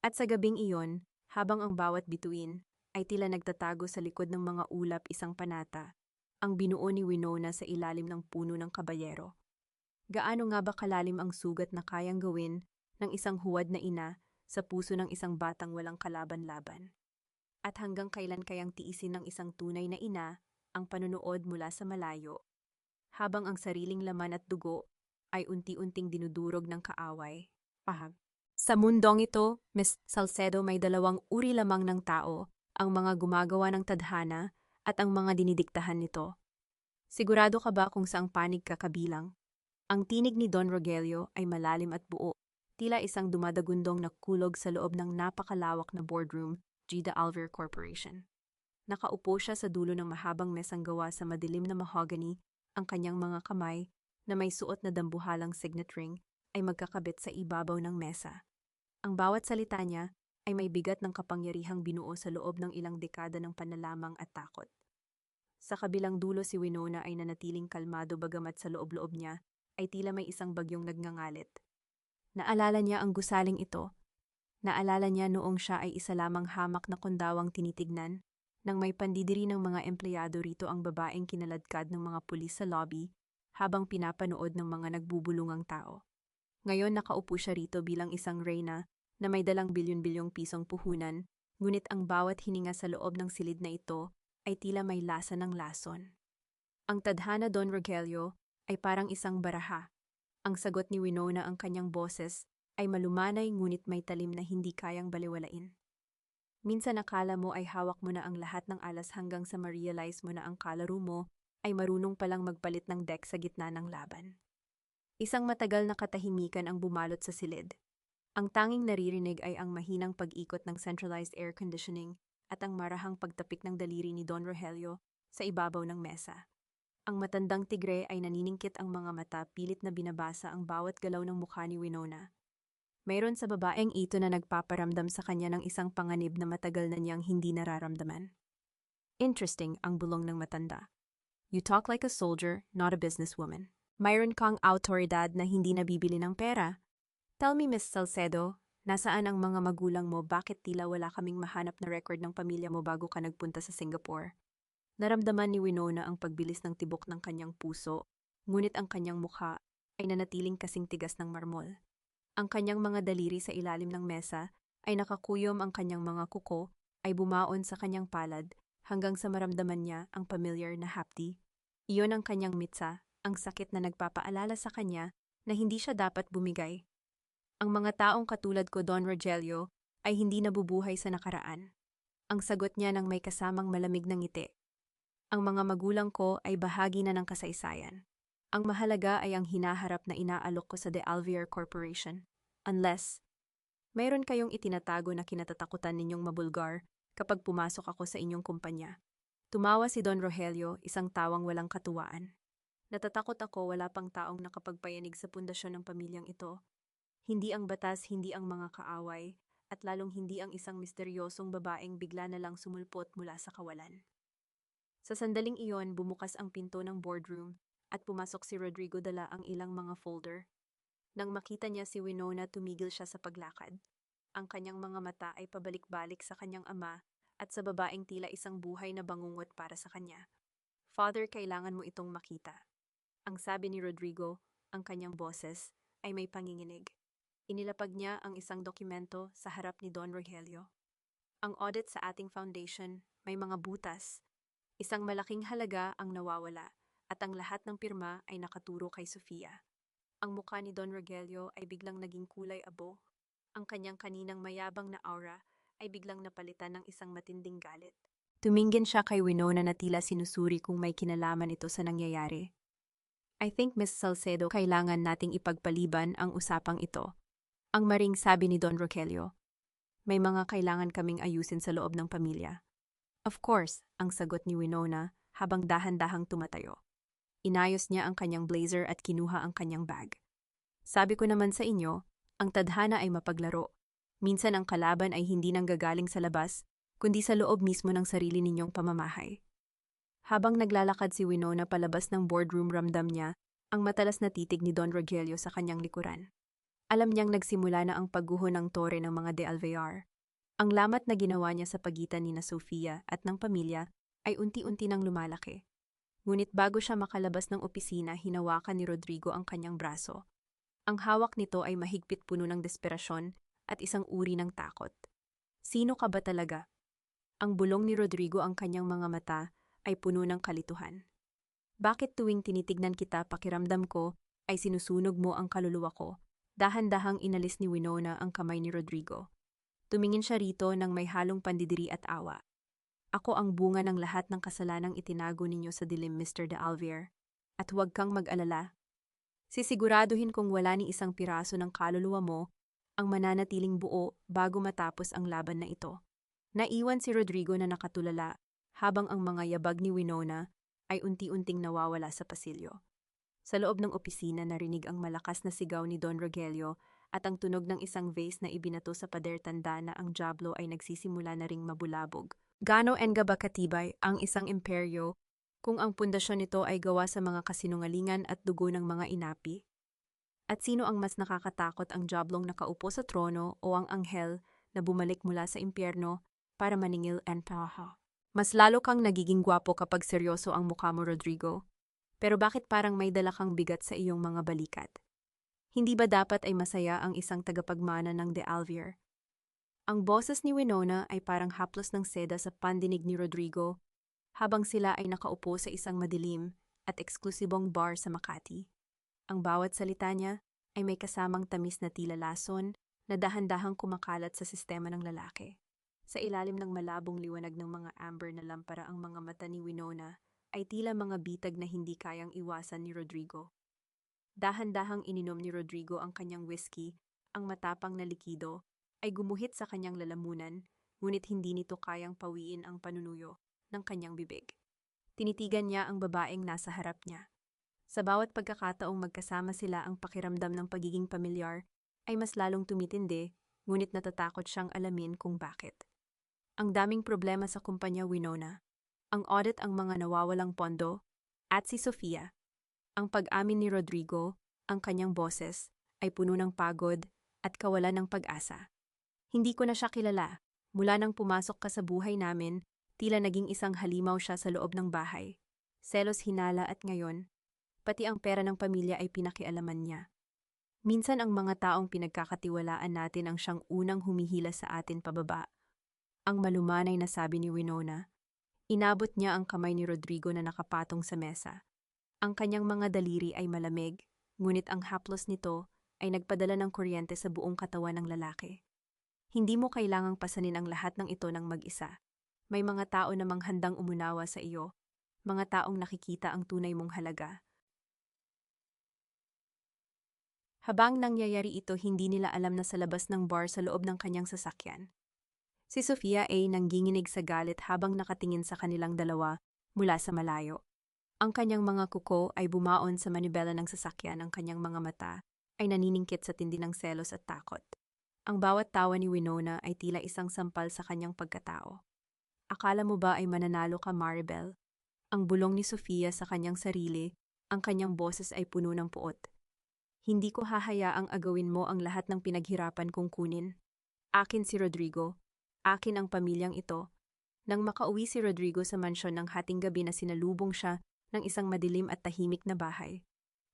At sa gabing iyon, habang ang bawat bituin ay tila nagtatago sa likod ng mga ulap, isang panata ang binuo ni Winona sa ilalim ng puno ng kabayero. Gaano nga ba kalalim ang sugat na kayang gawin ng isang huwad na ina sa puso ng isang batang walang kalaban-laban? At hanggang kailan kayang tiisin ng isang tunay na ina ang panunood mula sa malayo, habang ang sariling laman at dugo ay unti-unting dinudurog ng kaaway? Sa mundong ito, Miss Salcedo, may dalawang uri lamang ng tao, ang mga gumagawa ng tadhana at ang mga dinidiktahan nito. Sigurado ka ba kung saang panig ka kabilang? Ang tinig ni Don Rogelio ay malalim at buo, tila isang dumadagundong na kulog sa loob ng napakalawak na boardroom, G. de Alvear Corporation. Nakaupo siya sa dulo ng mahabang mesang gawa sa madilim na mahogany, ang kanyang mga kamay, na may suot na dambuhalang signet ring, ay magkakabit sa ibabaw ng mesa. Ang bawat salita niya ay may bigat ng kapangyarihang binuo sa loob ng ilang dekada ng panlalamang at takot. Sa kabilang dulo si Winona ay nanatiling kalmado bagamat sa loob-loob niya ay tila may isang bagyong nagngangalit. Naalala niya ang gusaling ito. Naalala niya noong siya ay isa lamang hamak na kundawang tinitignan nang may pandidiri ng mga empleyado rito ang babaeng kinaladkad ng mga pulis sa lobby habang pinapanood ng mga nagbubulungang tao. Ngayon nakaupo siya rito bilang isang reyna na may dalang bilyon-bilyong pisong puhunan, ngunit ang bawat hininga sa loob ng silid na ito ay tila may lasa ng lason. Ang tadhana Don Rogelio ay parang isang baraha. Ang sagot ni Winona ang kanyang boses ay malumanay ngunit may talim na hindi kayang baliwalain. Minsan akala mo ay hawak mo na ang lahat ng alas hanggang sa ma-realize mo na ang kalaro mo ay marunong palang magpalit ng deck sa gitna ng laban. Isang matagal na katahimikan ang bumalot sa silid. Ang tanging naririnig ay ang mahinang pag-ikot ng centralized air conditioning at ang marahang pagtapik ng daliri ni Don Rogelio sa ibabaw ng mesa. Ang matandang tigre ay naniningkit ang mga mata pilit na binabasa ang bawat galaw ng mukha ni Winona. Mayroon sa babaeng ito na nagpaparamdam sa kanya ng isang panganib na matagal na niyang hindi nararamdaman. Interesting ang bulong ng matanda. You talk like a soldier, not a businesswoman. Mayroon kang autoridad na hindi nabibili ng pera. Tell me, Miss Salcedo, nasaan ang mga magulang mo? Bakit tila wala kaming mahanap na record ng pamilya mo bago ka nagpunta sa Singapore? Naramdaman ni Winona ang pagbilis ng tibok ng kanyang puso, ngunit ang kanyang mukha ay nanatiling kasing tigas ng marmol. Ang kanyang mga daliri sa ilalim ng mesa ay nakakuyom, ang kanyang mga kuko ay bumaon sa kanyang palad hanggang sa maramdaman niya ang familiar na hapdi. Iyon ang kanyang mitsa, ang sakit na nagpapaalala sa kanya na hindi siya dapat bumigay. Ang mga taong katulad ko, Don Rogelio, ay hindi nabubuhay sa nakaraan. Ang sagot niya nang may kasamang malamig na ngiti. Ang mga magulang ko ay bahagi na ng kasaysayan. Ang mahalaga ay ang hinaharap na inaalok ko sa De Alvear Corporation. Unless, mayroon kayong itinatago na kinatatakutan ninyong mabulgar kapag pumasok ako sa inyong kumpanya. Tumawa si Don Rogelio, isang tawang walang katuwaan. Natatakot ako, wala pang taong nakapagpayanig sa pundasyon ng pamilyang ito. Hindi ang batas, hindi ang mga kaaway, at lalong hindi ang isang misteryosong babaeng bigla na lang sumulpot mula sa kawalan. Sa sandaling iyon, bumukas ang pinto ng boardroom at pumasok si Rodrigo dala ang ilang mga folder. Nang makita niya si Winona, tumigil siya sa paglakad. Ang kanyang mga mata ay pabalik-balik sa kanyang ama at sa babaeng tila isang buhay na bangungot para sa kanya. Father, kailangan mo itong makita. Ang sabi ni Rodrigo, ang kanyang boses, ay may panginginig. Inilapag niya ang isang dokumento sa harap ni Don Rogelio. Ang audit sa ating foundation, may mga butas. Isang malaking halaga ang nawawala at ang lahat ng pirma ay nakaturo kay Sofia. Ang mukha ni Don Rogelio ay biglang naging kulay abo. Ang kanyang kaninang mayabang na aura ay biglang napalitan ng isang matinding galit. Tumingin siya kay Winona na tila sinusuri kung may kinalaman ito sa nangyayari. I think, Miss Salcedo, kailangan nating ipagpaliban ang usapang ito. Ang maring sabi ni Don Rogelio. May mga kailangan kaming ayusin sa loob ng pamilya. Of course, ang sagot ni Winona habang dahan-dahang tumatayo. Inayos niya ang kanyang blazer at kinuha ang kanyang bag. Sabi ko naman sa inyo, ang tadhana ay mapaglaro. Minsan ang kalaban ay hindi nanggagaling sa labas, kundi sa loob mismo ng sarili ninyong pamamahay. Habang naglalakad si Winona palabas ng boardroom, ramdam niya ang matalas na titig ni Don Rogelio sa kanyang likuran. Alam niyang nagsimula na ang pagguho ng tore ng mga De Alvear. Ang lamat na ginawa niya sa pagitan ni na Sofia at ng pamilya ay unti-unti nang lumalaki. Ngunit bago siya makalabas ng opisina, hinawakan ni Rodrigo ang kanyang braso. Ang hawak nito ay mahigpit, puno ng desperasyon at isang uri ng takot. Sino ka ba talaga? Ang bulong ni Rodrigo, ang kanyang mga mata ay puno ng kalituhan. Bakit tuwing tinitignan kita, pakiramdam ko ay sinusunog mo ang kaluluwa ko? Dahan-dahang inalis ni Winona ang kamay ni Rodrigo. Tumingin siya rito nang may halong pandidiri at awa. Ako ang bunga ng lahat ng kasalanang itinago ninyo sa dilim, Mr. De Alvear. At huwag kang mag-alala. Sisiguraduhin kong wala ni isang piraso ng kaluluwa mo ang mananatiling buo bago matapos ang laban na ito. Naiwan si Rodrigo na nakatulala habang ang mga yabag ni Winona ay unti-unting nawawala sa pasilyo. Sa loob ng opisina, narinig ang malakas na sigaw ni Don Rogelio at ang tunog ng isang vase na ibinato sa pader, tanda na ang jablo ay nagsisimula na ring mabulabog. Gaano enga ba katibay ang isang imperyo Kung ang pundasyon nito ay gawa sa mga kasinungalingan at dugo ng mga inapi? At sino ang mas nakakatakot, ang jablong nakaupo sa trono o ang anghel na bumalik mula sa impyerno para maningil and paha? Mas lalo kang nagiging gwapo kapag seryoso ang mukha mo, Rodrigo. Pero bakit parang may dala kang bigat sa iyong mga balikat? Hindi ba dapat ay masaya ang isang tagapagmana ng De Alvier? Ang boses ni Winona ay parang haplos ng seda sa pandinig ni Rodrigo habang sila ay nakaupo sa isang madilim at eksklusibong bar sa Makati. Ang bawat salita niya ay may kasamang tamis na tila lason na dahan-dahang kumakalat sa sistema ng lalaki. Sa ilalim ng malabong liwanag ng mga amber na lampara, ang mga mata ni Winona ay tila mga bitag na hindi kayang iwasan ni Rodrigo. Dahan-dahang ininom ni Rodrigo ang kanyang whiskey, ang matapang na likido ay gumuhit sa kanyang lalamunan, ngunit hindi nito kayang pawiin ang panunuyo ng kanyang bibig. Tinitigan niya ang babaeng nasa harap niya. Sa bawat pagkakataong magkasama sila, ang pakiramdam ng pagiging pamilyar ay mas lalong tumitindi, ngunit natatakot siyang alamin kung bakit. Ang daming problema sa kumpanya, Winona. Ang audit, ang mga nawawalang pondo, at si Sofia. Ang pag-amin ni Rodrigo, ang kanyang boses, ay puno ng pagod at kawalan ng pag-asa. Hindi ko na siya kilala. Mula nang pumasok ka sa buhay namin, tila naging isang halimaw siya sa loob ng bahay. Selos, hinala at ngayon, pati ang pera ng pamilya ay pinakialaman niya. Minsan ang mga taong pinagkakatiwalaan natin ang siyang unang humihila sa atin pababa. Ang malumanay na sabi ni Winona. Inabot niya ang kamay ni Rodrigo na nakapatong sa mesa. Ang kanyang mga daliri ay malamig, ngunit ang haplos nito ay nagpadala ng kuryente sa buong katawan ng lalaki. Hindi mo kailangang pasanin ang lahat ng ito ng mag-isa. May mga tao namang handang umunawa sa iyo, mga taong nakikita ang tunay mong halaga. Habang nangyayari ito, hindi nila alam na sa labas ng bar sa loob ng kanyang sasakyan, si Sofia ay nangginginig sa galit habang nakatingin sa kanilang dalawa mula sa malayo. Ang kanyang mga kuko ay bumaon sa manibela ng sasakyan, ang kanyang mga mata ay naniningkit sa tindi ng selos at takot. Ang bawat tawa ni Winona ay tila isang sampal sa kanyang pagkatao. Akala mo ba ay mananalo ka, Maribel? Ang bulong ni Sofia sa kanyang sarili, ang kanyang boses ay puno ng puot. Hindi ko hahayaang agawin mo ang lahat ng pinaghirapan kong kunin. Akin si Rodrigo. Akin ang pamilyang ito. Nang makauwi si Rodrigo sa mansyon ng hating gabi, na sinalubong siya ng isang madilim at tahimik na bahay.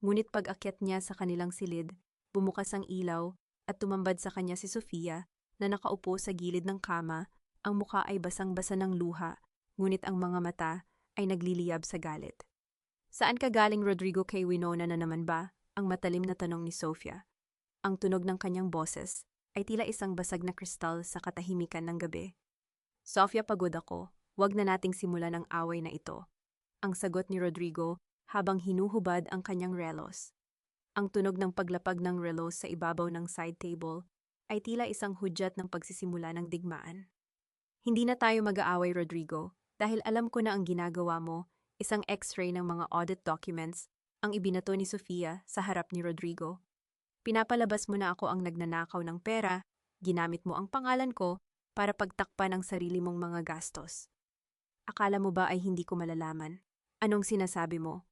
Ngunit pag-akyat niya sa kanilang silid, bumukas ang ilaw at tumambad sa kanya si Sofia na nakaupo sa gilid ng kama. Ang mukha ay basang-basa ng luha, ngunit ang mga mata ay nagliliyab sa galit. Saan ka galing, Rodrigo? Kay Winona na naman ba? Ang matalim na tanong ni Sofia. Ang tunog ng kanyang boses ay tila isang basag na kristal sa katahimikan ng gabi. Sofia, pagod ako. Huwag na nating simulan ang away na ito. Ang sagot ni Rodrigo habang hinuhubad ang kanyang relos. Ang tunog ng paglapag ng relos sa ibabaw ng side table ay tila isang hudyat ng pagsisimula ng digmaan. Hindi na tayo mag-aaway, Rodrigo, dahil alam ko na ang ginagawa mo, isang x-ray ng mga audit documents, ang ibinato ni Sofia sa harap ni Rodrigo. Pinapalabas mo na ako ang nagnanakaw ng pera, ginamit mo ang pangalan ko para pagtakpan ang sarili mong mga gastos. Akala mo ba ay hindi ko malalaman? Anong sinasabi mo?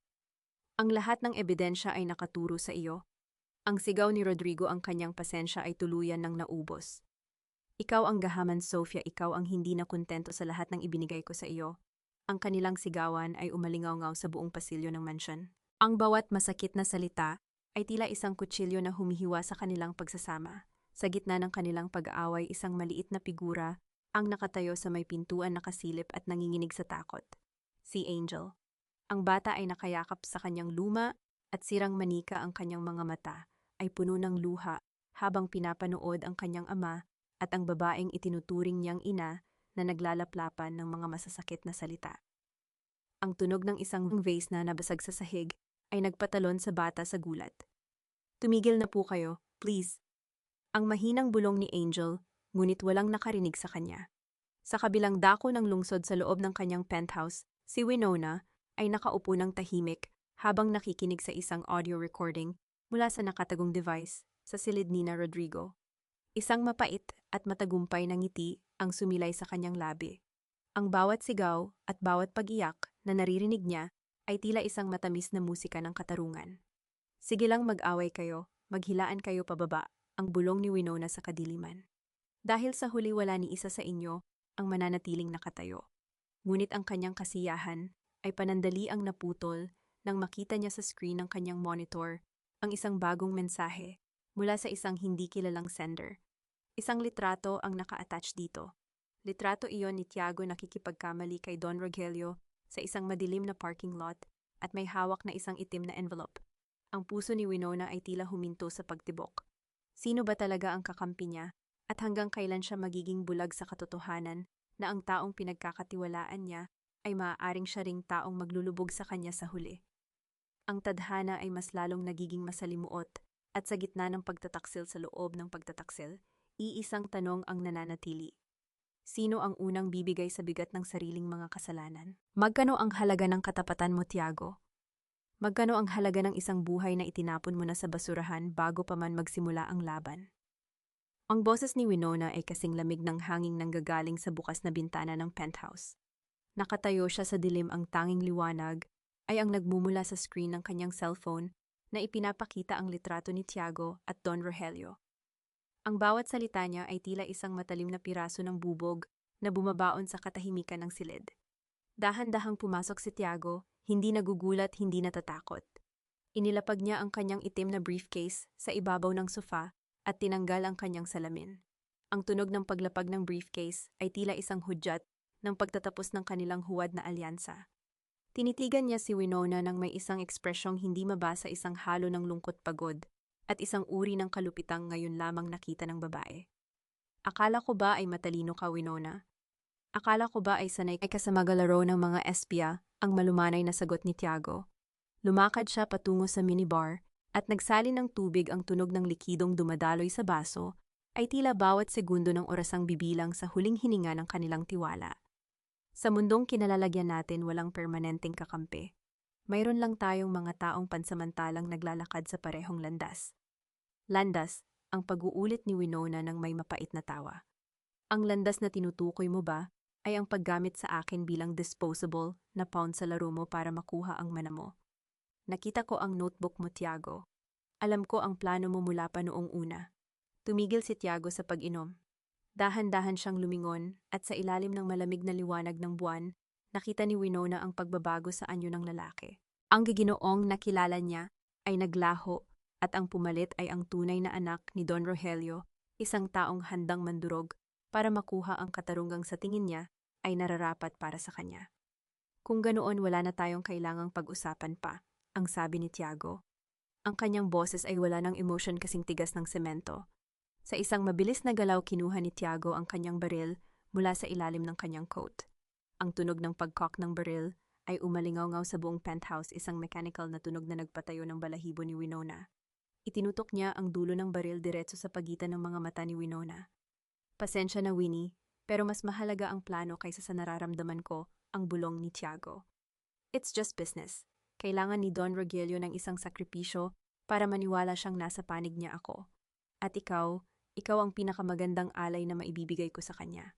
Ang lahat ng ebidensya ay nakaturo sa iyo. Ang sigaw ni Rodrigo, ang kanyang pasensya ay tuluyan ng naubos. Ikaw ang gahaman, Sofia, ikaw ang hindi na kontento sa lahat ng ibinigay ko sa iyo. Ang kanilang sigawan ay umalingaw-ngaw sa buong pasilyo ng mansyon. Ang bawat masakit na salita ay tila isang kutsilyo na humihiwa sa kanilang pagsasama. Sa gitna ng kanilang pag-aaway, isang maliit na figura ang nakatayo sa may pintuan, nakasilip at nanginginig sa takot. Si Angel. Ang bata ay nakayakap sa kanyang luma at sirang manika, ang kanyang mga mata ay puno ng luha habang pinapanood ang kanyang ama at ang babaeng itinuturing niyang ina na naglalaplapan ng mga masasakit na salita. Ang tunog ng isang vase na nabasag sa sahig ay nagpatalon sa bata sa gulat. Tumigil na po kayo, please. Ang mahinang bulong ni Angel, ngunit walang nakarinig sa kanya. Sa kabilang dako ng lungsod sa loob ng kanyang penthouse, si Winona ay nakaupo ng tahimik habang nakikinig sa isang audio recording mula sa nakatagong device sa silid ni Rodrigo. Isang mapait at matagumpay na ngiti ang sumilay sa kanyang labi. Ang bawat sigaw at bawat pag-iyak na naririnig niya ay tila isang matamis na musika ng katarungan. Sige lang mag-away kayo, maghilaan kayo pababa, ang bulong ni Winona sa kadiliman. Dahil sa huli wala ni isa sa inyo ang mananatiling nakatayo. Ngunit ang kanyang kasiyahan ay panandaliang naputol nang makita niya sa screen ng kanyang monitor ang isang bagong mensahe mula sa isang hindi kilalang sender. Isang litrato ang naka-attach dito. Litrato iyon ni Tiago nakikipagkamali kay Don Rogelio sa isang madilim na parking lot at may hawak na isang itim na envelope. Ang puso ni Winona ay tila huminto sa pagtibok. Sino ba talaga ang kakampi niya at hanggang kailan siya magiging bulag sa katotohanan na ang taong pinagkakatiwalaan niya ay maaaring siya ring taong maglulubog sa kanya sa huli. Ang tadhana ay mas lalong nagiging masalimuot at sa gitna ng pagtataksil sa loob ng pagtataksil, iisang tanong ang nananatili. Sino ang unang bibigay sa bigat ng sariling mga kasalanan? Magkano ang halaga ng katapatan mo, Tiago? Magkano ang halaga ng isang buhay na itinapon mo na sa basurahan bago pa man magsimula ang laban? Ang boses ni Winona ay kasing lamig ng hanging nanggagaling sa bukas na bintana ng penthouse. Nakatayo siya sa dilim, ang tanging liwanag ay ang nagmumula sa screen ng kanyang cellphone na ipinapakita ang litrato ni Tiago at Don Rogelio. Ang bawat salita niya ay tila isang matalim na piraso ng bubog na bumabaon sa katahimikan ng silid. Dahan-dahang pumasok si Tiago, hindi nagugulat, hindi natatakot. Inilapag niya ang kanyang itim na briefcase sa ibabaw ng sofa at tinanggal ang kanyang salamin. Ang tunog ng paglapag ng briefcase ay tila isang hudyat ng pagtatapos ng kanilang huwad na alyansa. Tinitigan niya si Winona nang may isang ekspresyong hindi mabasa, isang halo ng lungkot, pagod, at isang uri ng kalupitang ngayon lamang nakita ng babae. Akala ko ba ay matalino ka, Winona? Akala ko ba ay sanay ka sa magalaro ng mga espya, ang malumanay na sagot ni Tiago. Lumakad siya patungo sa minibar at nagsali ng tubig. Ang tunog ng likidong dumadaloy sa baso ay tila bawat segundo ng orasang bibilang sa huling hininga ng kanilang tiwala. Sa mundong kinalalagyan natin, walang permanenteng kakampi. Mayroon lang tayong mga taong pansamantalang naglalakad sa parehong landas. Landas, ang pag-uulit ni Winona ng may mapait na tawa. Ang landas na tinutukoy mo ba ay ang paggamit sa akin bilang disposable na pawn sa laro mo para makuha ang mana mo. Nakita ko ang notebook mo, Tiago. Alam ko ang plano mo mula pa noong una. Tumigil si Tiago sa pag-inom. Dahan-dahan siyang lumingon at sa ilalim ng malamig na liwanag ng buwan, nakita ni Winona ang pagbabago sa anyo ng lalaki. Ang giginoong nakilala niya ay naglaho at ang pumalit ay ang tunay na anak ni Don Rogelio, isang taong handang mandurog para makuha ang katarungang sa tingin niya ay nararapat para sa kanya. Kung ganoon, wala na tayong kailangang pag-usapan pa, ang sabi ni Tiago. Ang kanyang boses ay wala ng emosyon, kasing tigas ng semento. Sa isang mabilis na galaw, kinuha ni Tiago ang kanyang baril mula sa ilalim ng kanyang coat. Ang tunog ng pag-cock ng baril ay umalingaw-ngaw sa buong penthouse, isang mechanical na tunog na nagpatayo ng balahibo ni Winona. Itinutok niya ang dulo ng baril diretso sa pagitan ng mga mata ni Winona. Pasensya na, Winnie, pero mas mahalaga ang plano kaysa sa nararamdaman ko, ang bulong ni Tiago. It's just business. Kailangan ni Don Rogelio ng isang sakripisyo para maniwala siyang nasa panig niya ako. At ikaw ang pinakamagandang alay na maibibigay ko sa kanya.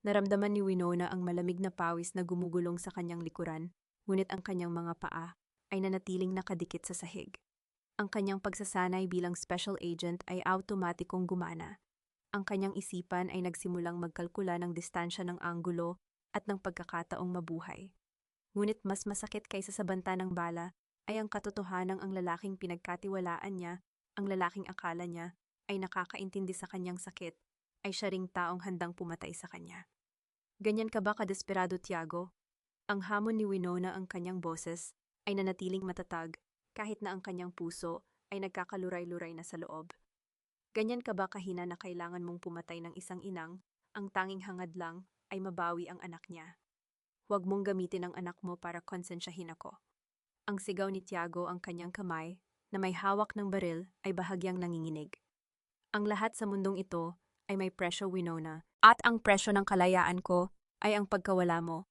Naramdaman ni Winona ang malamig na pawis na gumugulong sa kanyang likuran, ngunit ang kanyang mga paa ay nanatiling nakadikit sa sahig. Ang kanyang pagsasanay bilang special agent ay automatikong gumana. Ang kanyang isipan ay nagsimulang magkalkula ng distansya, ng anggulo at ng pagkakataong mabuhay. Ngunit mas masakit kaysa sa banta ng bala ay ang katotohanang ang lalaking pinagkatiwalaan niya, ang lalaking akala niya ay nakakaintindi sa kanyang sakit, ay siya ring taong handang pumatay sa kanya. Ganyan ka ba kadesperado, Tiago? Ang hamon ni Winona, ang kanyang boses, ay nanatiling matatag kahit na ang kanyang puso ay nagkakaluray-luray na sa loob. Ganyan ka ba kahina na kailangan mong pumatay ng isang inang, ang tanging hangad lang ay mabawi ang anak niya? Huwag mong gamitin ang anak mo para konsensyahin ako. Ang sigaw ni Tiago, ang kanyang kamay na may hawak ng baril ay bahagyang nanginginig. Ang lahat sa mundong ito ay may presyo, Winona, at ang presyo ng kalayaan ko ay ang pagkawala mo.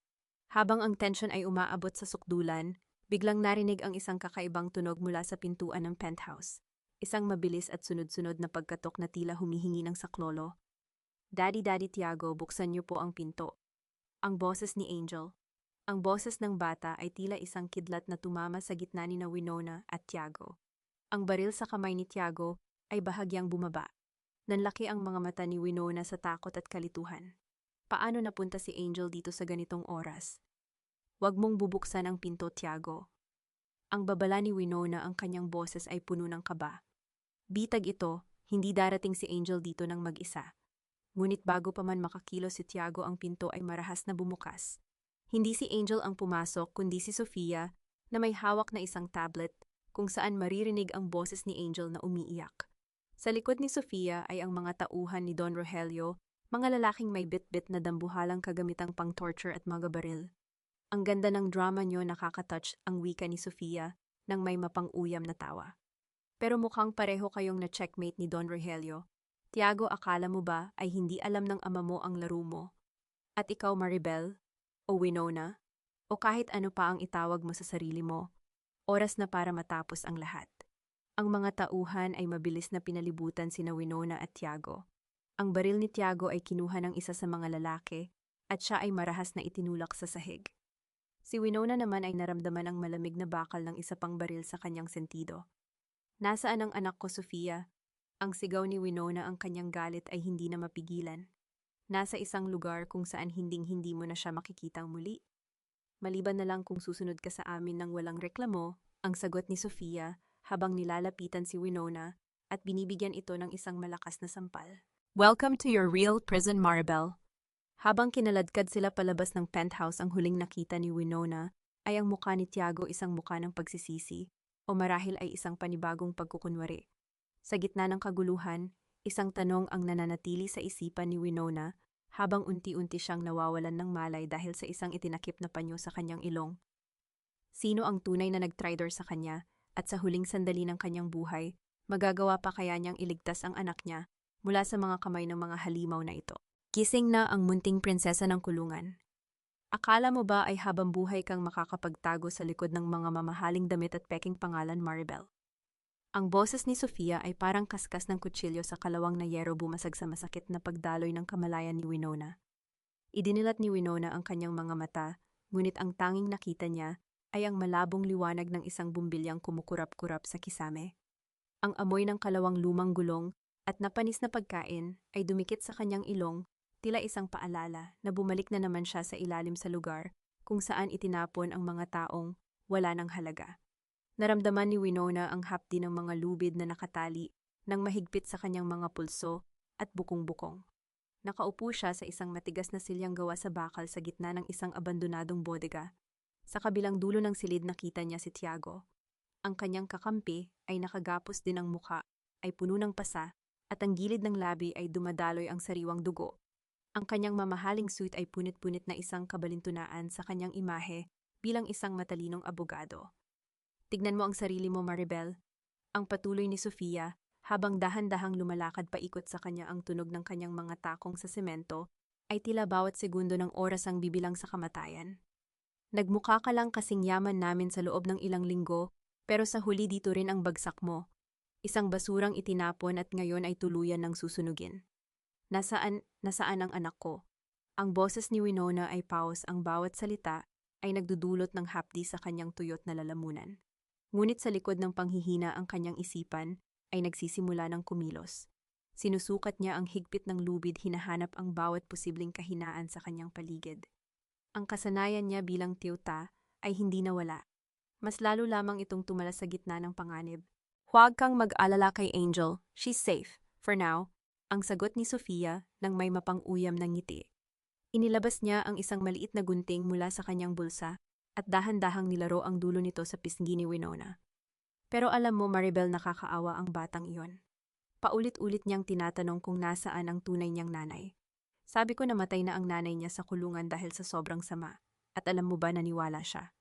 Habang ang tensyon ay umaabot sa sukdulan, biglang narinig ang isang kakaibang tunog mula sa pintuan ng penthouse. Isang mabilis at sunod-sunod na pagkatok na tila humihingi ng saklolo. Daddy Tiago, buksan niyo po ang pinto. Ang boses ni Angel. Ang boses ng bata ay tila isang kidlat na tumama sa gitna ni na Winona at Tiago. Ang baril sa kamay ni Tiago ay bahagyang bumaba. Nanlaki ang mga mata ni Winona sa takot at kalituhan. Paano napunta si Angel dito sa ganitong oras? Huwag mong bubuksan ang pinto, Tiago. Ang babala ni Winona, ang kanyang boses ay puno ng kaba. Bitag ito, hindi darating si Angel dito ng mag-isa. Ngunit bago pa man makakilos si Tiago, ang pinto ay marahas na bumukas. Hindi si Angel ang pumasok kundi si Sofia na may hawak na isang tablet kung saan maririnig ang boses ni Angel na umiiyak. Sa likod ni Sofia ay ang mga tauhan ni Don Rogelio, mga lalaking may bit-bit na dambuhalang kagamitang pang-torture at mga baril. Ang ganda ng drama nyo, nakaka-touch ang wika ni Sofia nang may mapang-uyam na tawa. Pero mukhang pareho kayong na-checkmate ni Don Rogelio. Tiago, akala mo ba ay hindi alam ng ama mo ang laro mo? At ikaw, Maribel? O Winona? O kahit ano pa ang itawag mo sa sarili mo? Oras na para matapos ang lahat. Ang mga tauhan ay mabilis na pinalibutan sina Winona at Tiago. Ang baril ni Tiago ay kinuha ng isa sa mga lalaki at siya ay marahas na itinulak sa sahig. Si Winona naman ay naramdaman ang malamig na bakal ng isa pang baril sa kanyang sentido. Nasaan ang anak ko, Sofia? Ang sigaw ni Winona, ang kanyang galit ay hindi na mapigilan. Nasa isang lugar kung saan hinding-hindi mo na siya makikitang muli. Maliban na lang kung susunod ka sa amin ng walang reklamo, ang sagot ni Sofia habang nilalapitan si Winona at binibigyan ito ng isang malakas na sampal. Welcome to your real prison, Maribel. Habang kinaladkad sila palabas ng penthouse, ang huling nakita ni Winona ay ang mukha ni Tiago, isang mukha ng pagsisisi o marahil ay isang panibagong pagkukunwari. Sa gitna ng kaguluhan, isang tanong ang nananatili sa isipan ni Winona habang unti-unti siyang nawawalan ng malay dahil sa isang itinakip na panyo sa kanyang ilong. Sino ang tunay na nag-traitor sa kanya at sa huling sandali ng kanyang buhay, magagawa pa kaya niyang iligtas ang anak niya mula sa mga kamay ng mga halimaw na ito? Gising na ang munting prinsesa ng kulungan. Akala mo ba ay habang buhay kang makakapagtago sa likod ng mga mamahaling damit at peking pangalan, Maribel? Ang boses ni Sofia ay parang kaskas ng kutsilyo sa kalawang na yero, bumasag sa masakit na pagdaloy ng kamalayan ni Winona. Idinilat ni Winona ang kanyang mga mata, ngunit ang tanging nakita niya ay ang malabong liwanag ng isang bumbilyang kumukurap-kurap sa kisame. Ang amoy ng kalawang lumang gulong at napanis na pagkain ay dumikit sa kanyang ilong, tila isang paalala na bumalik na naman siya sa ilalim sa lugar kung saan itinapon ang mga taong wala ng halaga. Naramdaman ni Winona ang hapdi ng mga lubid na nakatali ng mahigpit sa kanyang mga pulso at bukong-bukong. Nakaupo siya sa isang matigas na silyang gawa sa bakal sa gitna ng isang abandonadong bodega. Sa kabilang dulo ng silid nakita niya si Tiago. Ang kanyang kakampi ay nakagapos din ang muka, ay puno ng pasa, at ang gilid ng labi ay dumadaloy ang sariwang dugo. Ang kanyang mamahaling suit ay punit-punit na isang kabalintunaan sa kanyang imahe bilang isang matalinong abogado. Tignan mo ang sarili mo, Maribel. Ang patuloy ni Sofia, habang dahan-dahang lumalakad paikot sa kanya, ang tunog ng kanyang mga takong sa semento, ay tila bawat segundo ng oras ang bibilang sa kamatayan. Nagmukha ka lang kasing yaman namin sa loob ng ilang linggo, pero sa huli dito rin ang bagsak mo. Isang basurang itinapon at ngayon ay tuluyan ng susunugin. Nasaan ang anak ko? Ang boses ni Winona ay paus, ang bawat salita ay nagdudulot ng hapdi sa kanyang tuyot na lalamunan. Ngunit sa likod ng panghihina ang kanyang isipan ay nagsisimula ng kumilos. Sinusukat niya ang higpit ng lubid, hinahanap ang bawat posibleng kahinaan sa kanyang paligid. Ang kasanayan niya bilang tiyuta ay hindi nawala. Mas lalo lamang itong tumalas sa gitna ng panganib. Huwag kang mag-alala kay Angel, she's safe, for now, ang sagot ni Sofia nang may mapang-uyam ng ngiti. Inilabas niya ang isang maliit na gunting mula sa kanyang bulsa at dahan-dahang nilaro ang dulo nito sa pisngi ni Winona. Pero alam mo, Maribel, nakakaawa ang batang iyon. Paulit-ulit niyang tinatanong kung nasaan ang tunay niyang nanay. Sabi ko, namatay na ang nanay niya sa kulungan dahil sa sobrang sama. At alam mo ba, naniwala siya.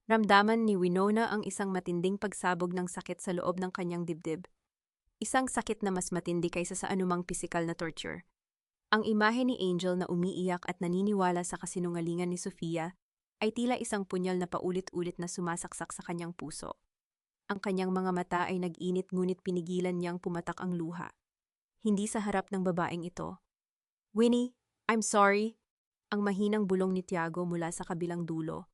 Ramdaman ni Winona ang isang matinding pagsabog ng sakit sa loob ng kanyang dibdib. Isang sakit na mas matindi kaysa sa anumang pisikal na torture. Ang imahe ni Angel na umiiyak at naniniwala sa kasinungalingan ni Sofia ay tila isang punyal na paulit-ulit na sumasaksak sa kanyang puso. Ang kanyang mga mata ay nag-init, ngunit pinigilan niyang pumatak ang luha. Hindi sa harap ng babaeng ito. Winnie, I'm sorry. ang mahinang bulong ni Tiago mula sa kabilang dulo.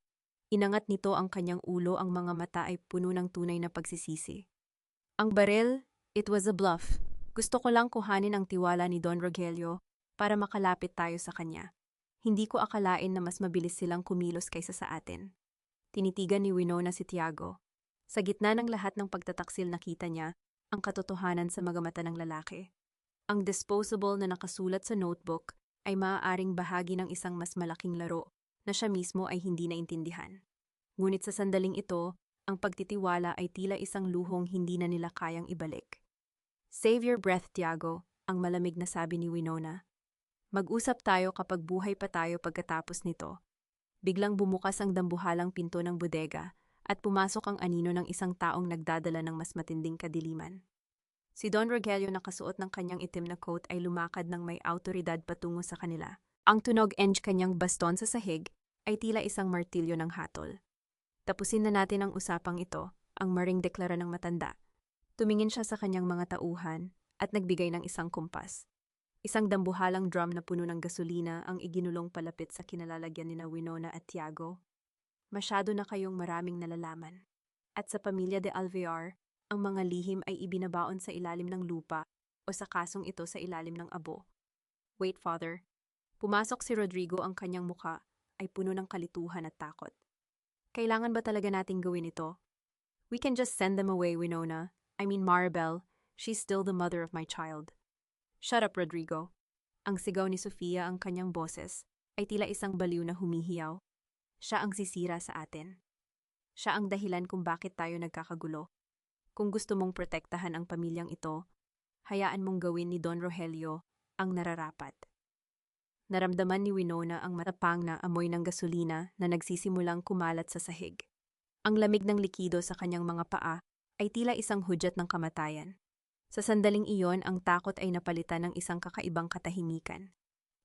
Inangat nito ang kanyang ulo, ang mga mata ay puno ng tunay na pagsisisi. Ang baril, it was a bluff. Gusto ko lang kuhanin ang tiwala ni Don Rogelio para makalapit tayo sa kanya. Hindi ko akalain na mas mabilis silang kumilos kaysa sa atin. Tinitigan ni Winona si Tiago. Sa gitna ng lahat ng pagtataksil, nakita niya ang katotohanan sa mga mata ng lalaki. Ang disposable na nakasulat sa notebook ay maaaring bahagi ng isang mas malaking laro na siya mismo ay hindi naintindihan. Ngunit sa sandaling ito, ang pagtitiwala ay tila isang luhong hindi na nila kayang ibalik. Save your breath, Tiago, ang malamig na sabi ni Winona. Mag-usap tayo kapag buhay pa tayo pagkatapos nito. Biglang bumukas ang dambuhalang pinto ng bodega at pumasok ang anino ng isang taong nagdadala ng mas matinding kadiliman. Si Don Rogelio, nakasuot ng kanyang itim na coat, ay lumakad ng may autoridad patungo sa kanila. Ang tunog kanyang baston sa sahig ay tila isang martilyo ng hatol. Tapusin na natin ang usapang ito, ang maring deklara ng matanda. Tumingin siya sa kanyang mga tauhan at nagbigay ng isang kumpas. Isang dambuhalang drum na puno ng gasolina ang iginulong palapit sa kinalalagyan ni Winona at Tiago. Masyado na kayong maraming nalalaman. At sa pamilya de Alvear, ang mga lihim ay ibinabaon sa ilalim ng lupa o sa kasong ito sa ilalim ng abo. Wait, Father. Pumasok si Rodrigo, ang kanyang muka ay puno ng kalituhan at takot. Kailangan ba talaga nating gawin ito? We can just send them away, Winona. I mean Maribel, she's still the mother of my child. Shut up, Rodrigo. Ang sigaw ni Sofia, ang kanyang boses, ay tila isang baliw na humihiyaw. Siya ang sisira sa atin. Siya ang dahilan kung bakit tayo nagkakagulo. Kung gusto mong protektahan ang pamilyang ito, hayaan mong gawin ni Don Rogelio ang nararapat. Naramdaman ni Winona ang matapang na amoy ng gasolina na nagsisimulang kumalat sa sahig. Ang lamig ng likido sa kanyang mga paa ay tila isang hudyat ng kamatayan. Sa sandaling iyon, ang takot ay napalitan ng isang kakaibang katahimikan.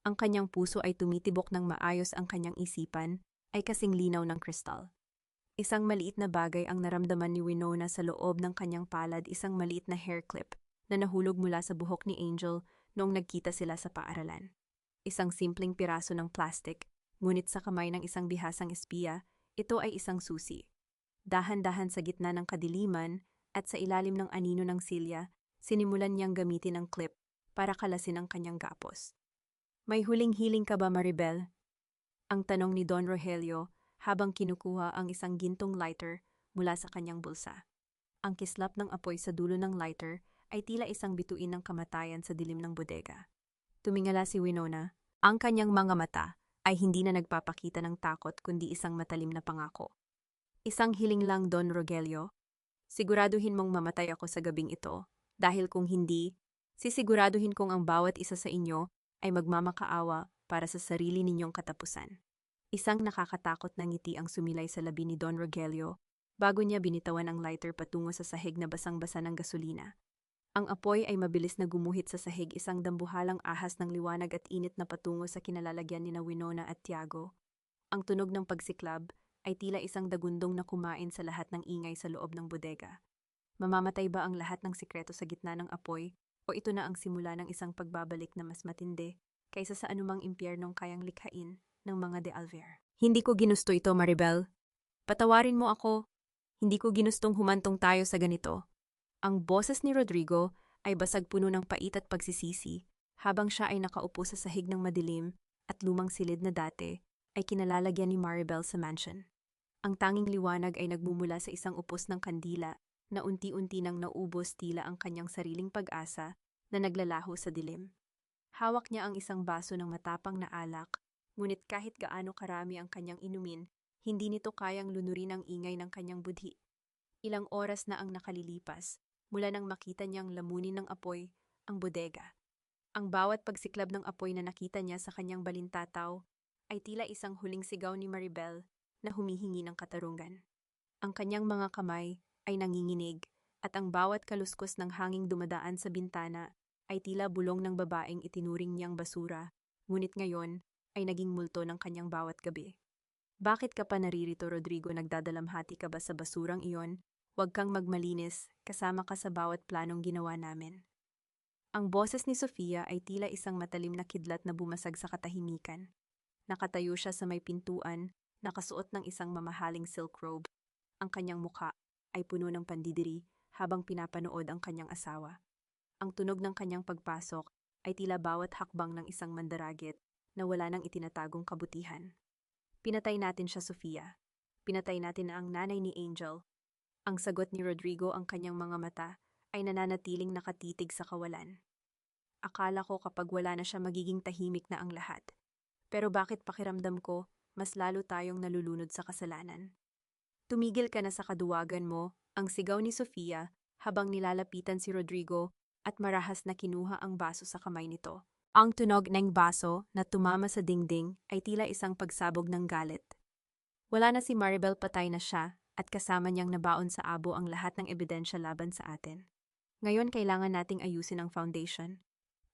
Ang kanyang puso ay tumitibok ng maayos, ang kanyang isipan ay kasing linaw ng kristal. Isang maliit na bagay ang naramdaman ni Winona sa loob ng kanyang palad, isang maliit na hair clip na nahulog mula sa buhok ni Angel noong nagkita sila sa paaralan. Isang simpleng piraso ng plastic, ngunit sa kamay ng isang bihasang espiya, ito ay isang susi. Dahan-dahan sa gitna ng kadiliman at sa ilalim ng anino ng silya, sinimulan niyang gamitin ang clip para kalasin ang kanyang gapos. May huling-hiling ka ba, Maribel? Ang tanong ni Don Rogelio habang kinukuha ang isang gintong lighter mula sa kanyang bulsa. Ang kislap ng apoy sa dulo ng lighter ay tila isang bituin ng kamatayan sa dilim ng bodega. Tumingala si Winona. Ang kanyang mga mata ay hindi na nagpapakita ng takot kundi isang matalim na pangako. Isang hiling lang, Don Rogelio. Siguraduhin mong mamatay ako sa gabing ito, dahil kung hindi, sisiguraduhin kong ang bawat isa sa inyo ay magmamakaawa para sa sarili ninyong katapusan. Isang nakakatakot na ngiti ang sumilay sa labi ni Don Rogelio bago niya binitawan ang lighter patungo sa sahig na basang-basa ng gasolina. Ang apoy ay mabilis na gumuhit sa sahig, isang dambuhalang ahas ng liwanag at init na patungo sa kinalalagyan ni Winona at Tiago. Ang tunog ng pagsiklab ay tila isang dagundong na kumain sa lahat ng ingay sa loob ng bodega. Mamamatay ba ang lahat ng sikreto sa gitna ng apoy, o ito na ang simula ng isang pagbabalik na mas matindi kaysa sa anumang impyernong kayang likhain ng mga de Alvear? Hindi ko ginusto ito, Maribel. Patawarin mo ako. Hindi ko ginustong humantong tayo sa ganito. Ang boses ni Rodrigo ay basag, puno ng pait at pagsisisi, habang siya ay nakaupo sa sahig ng madilim at lumang silid na dati ay kinalalagyan ni Maribel sa mansion. Ang tanging liwanag ay nagmumula sa isang upos ng kandila na unti-unti nang naubos, tila ang kanyang sariling pag-asa na naglalaho sa dilim. Hawak niya ang isang baso ng matapang na alak, ngunit kahit gaano karami ang kanyang inumin, hindi nito kayang lunurin ang ingay ng kanyang budhi. Ilang oras na ang nakalilipas mula nang makita niyang lamunin ng apoy ang bodega. Ang bawat pagsiklab ng apoy na nakita niya sa kanyang balintataw ay tila isang huling sigaw ni Maribel na humihingi ng katarungan. Ang kanyang mga kamay ay nanginginig at ang bawat kaluskos ng hanging dumadaan sa bintana ay tila bulong ng babaeng itinuring niyang basura, ngunit ngayon ay naging multo ng kanyang bawat gabi. Bakit ka pa naririto, Rodrigo? Nagdadalamhati ka ba sa basurang iyon? Huwag kang magmalinis, kasama ka sa bawat planong ginawa namin. Ang boses ni Sofia ay tila isang matalim na kidlat na bumasag sa katahimikan. Nakatayo siya sa may pintuan, nakasuot ng isang mamahaling silk robe. Ang kanyang muka ay puno ng pandidiri habang pinapanood ang kanyang asawa. Ang tunog ng kanyang pagpasok ay tila bawat hakbang ng isang mandaragit na wala nang itinatagong kabutihan. Pinatay natin siya, Sofia. Pinatay natin ang nanay ni Angel. Ang sagot ni Rodrigo, ang kanyang mga mata ay nananatiling nakatitig sa kawalan. Akala ko kapag wala na siya magiging tahimik na ang lahat. Pero bakit pakiramdam ko, mas lalo tayong nalulunod sa kasalanan? Tumigil ka na sa kaduwagan mo, ang sigaw ni Sofia habang nilalapitan si Rodrigo at marahas na kinuha ang baso sa kamay nito. Ang tunog ng baso na tumama sa dingding ay tila isang pagsabog ng galit. Wala na si Maribel, patay na siya at kasama niyang nabaon sa abo ang lahat ng ebidensya laban sa atin. Ngayon kailangan nating ayusin ang foundation.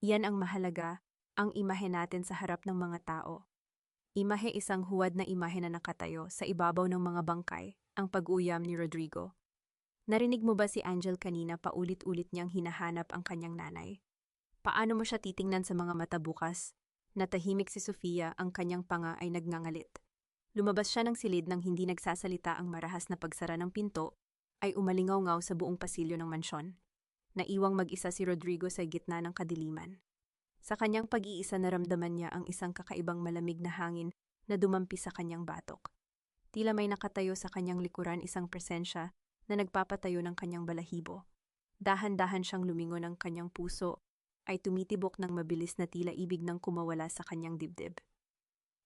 Iyan ang mahalaga, ang imahe natin sa harap ng mga tao. Imahe, isang huwad na imahe na nakatayo sa ibabaw ng mga bangkay, ang pag-uyam ni Rodrigo. Narinig mo ba si Angel kanina, paulit-ulit niyang hinahanap ang kanyang nanay? Paano mo siya titingnan sa mga mata bukas? Natahimik si Sofia, ang kanyang panga ay nagngangalit. Lumabas siya ng silid nang hindi nagsasalita. Ang marahas na pagsara ng pinto ay umalingaw-ngaw sa buong pasilyo ng mansyon. Naiwang mag-isa si Rodrigo sa gitna ng kadiliman. Sa kanyang pag-iisa naramdaman niya ang isang kakaibang malamig na hangin na dumampi sa kanyang batok. Tila may nakatayo sa kanyang likuran, isang presensya na nagpapatayo ng kanyang balahibo. Dahan-dahan siyang lumingon, ang kanyang puso ay tumitibok ng mabilis na tila ibig nang kumawala sa kanyang dibdib.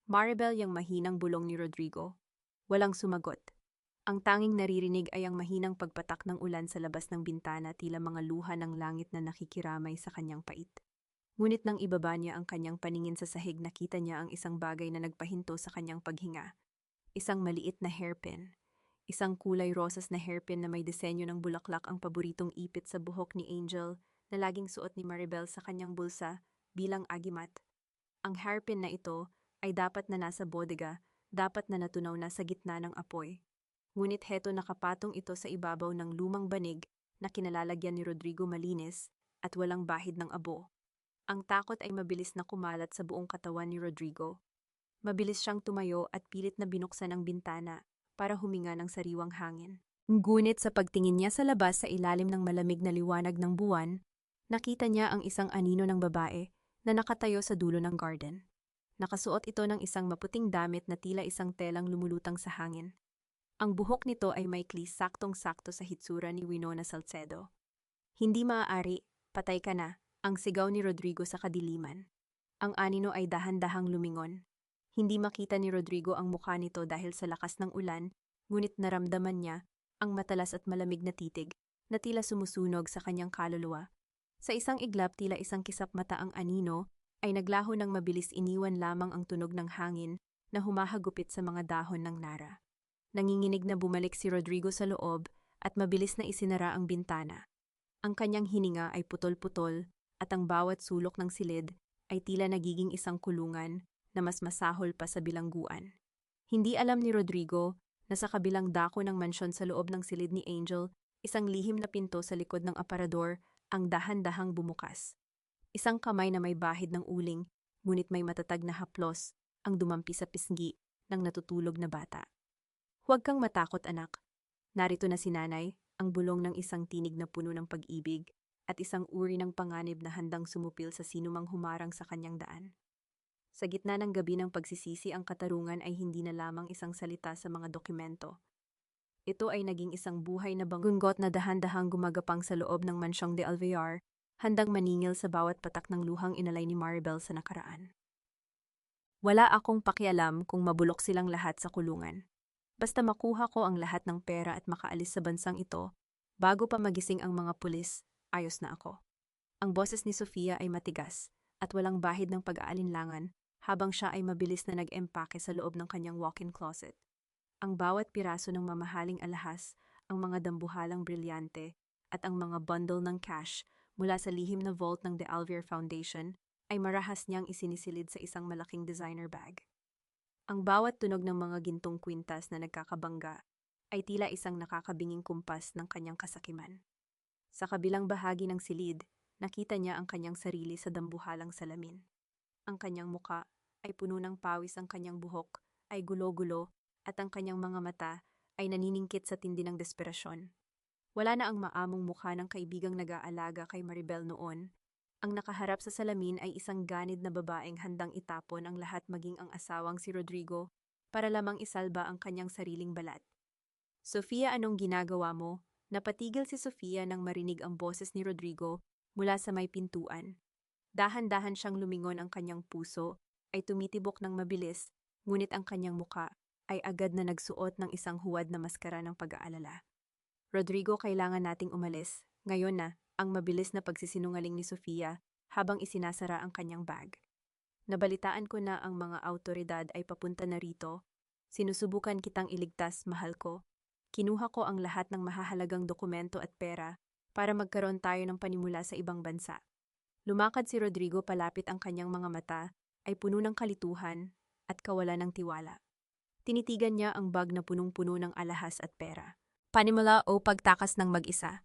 Maribel, yung mahinang bulong ni Rodrigo. Walang sumagot. Ang tanging naririnig ay ang mahinang pagpatak ng ulan sa labas ng bintana, tila mga luha ng langit na nakikiramay sa kanyang pait. Ngunit nang ibaba niya ang kanyang paningin sa sahig, nakita niya ang isang bagay na nagpahinto sa kanyang paghinga. Isang maliit na hairpin. Isang kulay rosas na hairpin na may disenyo ng bulaklak, ang paboritong ipit sa buhok ni Angel na laging suot ni Maribel sa kanyang bulsa bilang agimat. Ang hairpin na ito ay dapat na nasa bodega, dapat na natunaw na sa gitna ng apoy. Ngunit heto, nakapatong ito sa ibabaw ng lumang banig na kinalalagyan ni Rodrigo, malinis at walang bahid ng abo. Ang takot ay mabilis na kumalat sa buong katawan ni Rodrigo. Mabilis siyang tumayo at pilit na binuksan ang bintana para huminga ng sariwang hangin. Ngunit sa pagtingin niya sa labas, sa ilalim ng malamig na liwanag ng buwan, nakita niya ang isang anino ng babae na nakatayo sa dulo ng garden. Nakasuot ito ng isang maputing damit na tila isang telang lumulutang sa hangin. Ang buhok nito ay maikli, saktong-sakto sa hitsura ni Winona Salcedo. Hindi maaari, patay ka na, ang sigaw ni Rodrigo sa kadiliman. Ang anino ay dahan-dahang lumingon. Hindi makita ni Rodrigo ang mukha nito dahil sa lakas ng ulan, ngunit naramdaman niya ang matalas at malamig na titig na tila sumusunog sa kanyang kaluluwa. Sa isang iglap, tila isang kisap mata, ang anino ay naglaho ng mabilis, iniwan lamang ang tunog ng hangin na humahagupit sa mga dahon ng nara. Nanginginig na bumalik si Rodrigo sa loob at mabilis na isinara ang bintana. Ang kanyang hininga ay putol-putol at ang bawat sulok ng silid ay tila nagiging isang kulungan na mas masahol pa sa bilangguan. Hindi alam ni Rodrigo na sa kabilang dako ng mansyon, sa loob ng silid ni Angel, isang lihim na pinto sa likod ng aparador ang dahan-dahang bumukas. Isang kamay na may bahid ng uling, ngunit may matatag na haplos, ang dumampi sa pisngi ng natutulog na bata. Huwag kang matakot, anak. Narito na si nanay, ang bulong ng isang tinig na puno ng pag-ibig at isang uri ng panganib na handang sumupil sa sinumang humarang sa kanyang daan. Sa gitna ng gabi ng pagsisisi, ang katarungan ay hindi na lamang isang salita sa mga dokumento. Ito ay naging isang buhay na banggungot na dahan-dahang gumagapang sa loob ng mansyong de Alvear, handang maningil sa bawat patak ng luhang inalay ni Maribel sa nakaraan. Wala akong pakialam kung mabulok silang lahat sa kulungan. Basta makuha ko ang lahat ng pera at makaalis sa bansang ito, bago pa magising ang mga pulis, ayos na ako. Ang boses ni Sofia ay matigas at walang bahid ng pag-aalinlangan, habang siya ay mabilis na nag-empake sa loob ng kanyang walk-in closet. Ang bawat piraso ng mamahaling alahas, ang mga dambuhalang brilyante, at ang mga bundle ng cash mula sa lihim na vault ng De Alvear Foundation ay marahas niyang isinisilid sa isang malaking designer bag. Ang bawat tunog ng mga gintong kwintas na nagkakabangga ay tila isang nakakabinging kumpas ng kanyang kasakiman. Sa kabilang bahagi ng silid, nakita niya ang kanyang sarili sa dambuhalang salamin. Ang kanyang muka ay puno ng pawis, ang kanyang buhok ay gulo-gulo, at ang kanyang mga mata ay naniningkit sa tindi ng desperasyon. Wala na ang maamong mukha ng kaibigang nag-aalaga kay Maribel noon. Ang nakaharap sa salamin ay isang ganid na babaeng handang itapon ang lahat, maging ang asawang si Rodrigo, para lamang isalba ang kanyang sariling balat. Sofia, anong ginagawa mo? Napatigil si Sofia nang marinig ang boses ni Rodrigo mula sa may pintuan. Dahan-dahan siyang lumingon, ang kanyang puso ay tumitibok ng mabilis, ngunit ang kanyang muka ay agad na nagsuot ng isang huwad na maskara ng pag-aalala. Rodrigo, kailangan nating umalis. Ngayon na, ang mabilis na pagsisinungaling ni Sofia habang isinasara ang kanyang bag. Nabalitaan ko na ang mga awtoridad ay papunta na rito. Sinusubukan kitang iligtas, mahal ko. Kinuha ko ang lahat ng mahahalagang dokumento at pera para magkaroon tayo ng panimula sa ibang bansa. Lumakad si Rodrigo palapit, ang kanyang mga mata ay puno ng kalituhan at kawalan ng tiwala. Tinitigan niya ang bag na punong-puno ng alahas at pera. Panimula o pagtakas ng mag-isa?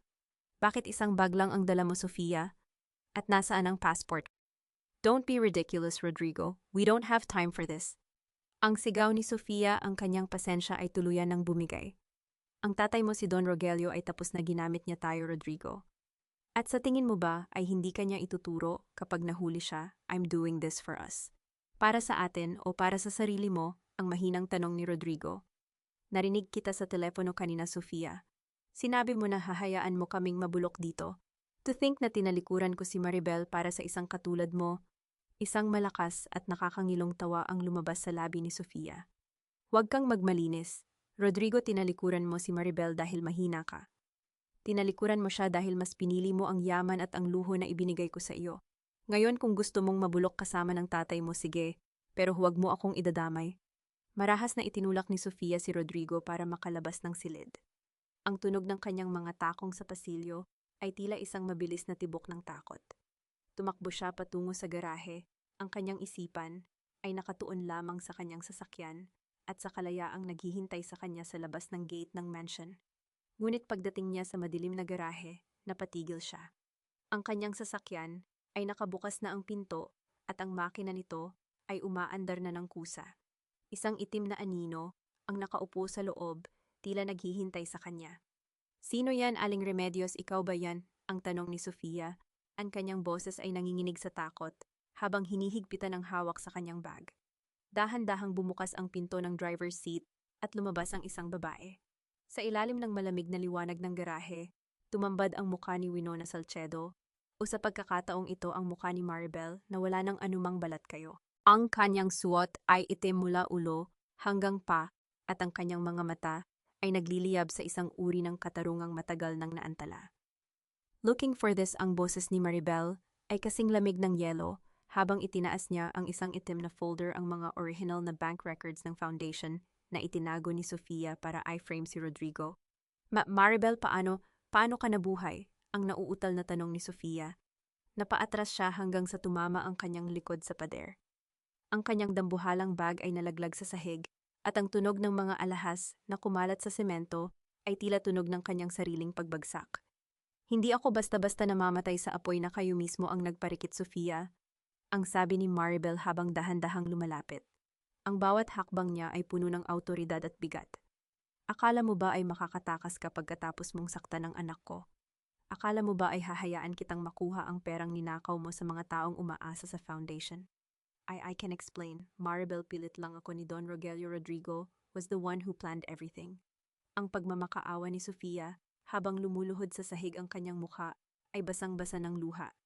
Bakit isang bag lang ang dala mo, Sofia? At nasaan ang passport? Don't be ridiculous, Rodrigo. We don't have time for this. Ang sigaw ni Sofia, ang kanyang pasensya ay tuluyan ng bumigay. Ang tatay mo, si Don Rogelio, ay tapos na ginamit niya tayo, Rodrigo. At sa tingin mo ba ay hindi kanya ituturo kapag nahuli siya? I'm doing this for us. Para sa atin o para sa sarili mo? Ang mahinang tanong ni Rodrigo. Narinig kita sa telepono kanina, Sofia. Sinabi mo na hahayaan mo kaming mabulok dito. To think na tinalikuran ko si Maribel para sa isang katulad mo. Isang malakas at nakakangilong tawa ang lumabas sa labi ni Sofia. Huwag kang magmalinis. Rodrigo, tinalikuran mo si Maribel dahil mahina ka. Tinalikuran mo siya dahil mas pinili mo ang yaman at ang luho na ibinigay ko sa iyo. Ngayon, kung gusto mong mabulok kasama ng tatay mo, sige, pero huwag mo akong idadamay. Marahas na itinulak ni Sofia si Rodrigo para makalabas ng silid. Ang tunog ng kanyang mga takong sa pasilyo ay tila isang mabilis na tibok ng takot. Tumakbo siya patungo sa garahe. Ang kanyang isipan ay nakatuon lamang sa kanyang sasakyan at sa kalayaang naghihintay sa kanya sa labas ng gate ng mansion. Ngunit pagdating niya sa madilim na garahe, napatigil siya. Ang kanyang sasakyan ay nakabukas na ang pinto at ang makina nito ay umaandar na ng kusa. Isang itim na anino ang nakaupo sa loob, tila naghihintay sa kanya. Sino yan, Aling Remedios? Ikaw ba yan? Ang tanong ni Sofia. Ang kanyang boses ay nanginginig sa takot habang hinihigpitan ang hawak sa kanyang bag. Dahan-dahang bumukas ang pinto ng driver's seat at lumabas ang isang babae. Sa ilalim ng malamig na liwanag ng garahe, tumambad ang mukha ni Winona Salcedo, o sa pagkakataong ito ang mukha ni Maribel na wala ng anumang balat kayo. Ang kanyang suot ay itim mula ulo hanggang pa at ang kanyang mga mata ay nagliliyab sa isang uri ng katarungang matagal nang naantala. Looking for this, ang boses ni Maribel ay kasing lamig ng yelo habang itinaas niya ang isang itim na folder, ang mga original na bank records ng foundation na itinago ni Sofia para i-frame si Rodrigo. Maribel, paano ka nabuhay? Ang nauutal na tanong ni Sofia. Napaatras siya hanggang sa tumama ang kanyang likod sa pader. Ang kanyang dambuhalang bag ay nalaglag sa sahig at ang tunog ng mga alahas na kumalat sa semento ay tila tunog ng kanyang sariling pagbagsak. Hindi ako basta-basta namamatay sa apoy, na kayo mismo ang nagparikit, Sofia, ang sabi ni Maribel habang dahan-dahang lumalapit. Ang bawat hakbang niya ay puno ng awtoridad at bigat. Akala mo ba ay makakatakas ka pagkatapos mong saktan ng anak ko? Akala mo ba ay hahayaan kitang makuha ang perang ninakaw mo sa mga taong umaasa sa foundation? I can explain. Maribel, pilit lang ako ni Don Rogelio. Rodrigo was the one who planned everything. Ang pagmamakaawa ni Sofia habang lumuluhod sa sahig ang kanyang mukha ay basang-basa ng luha.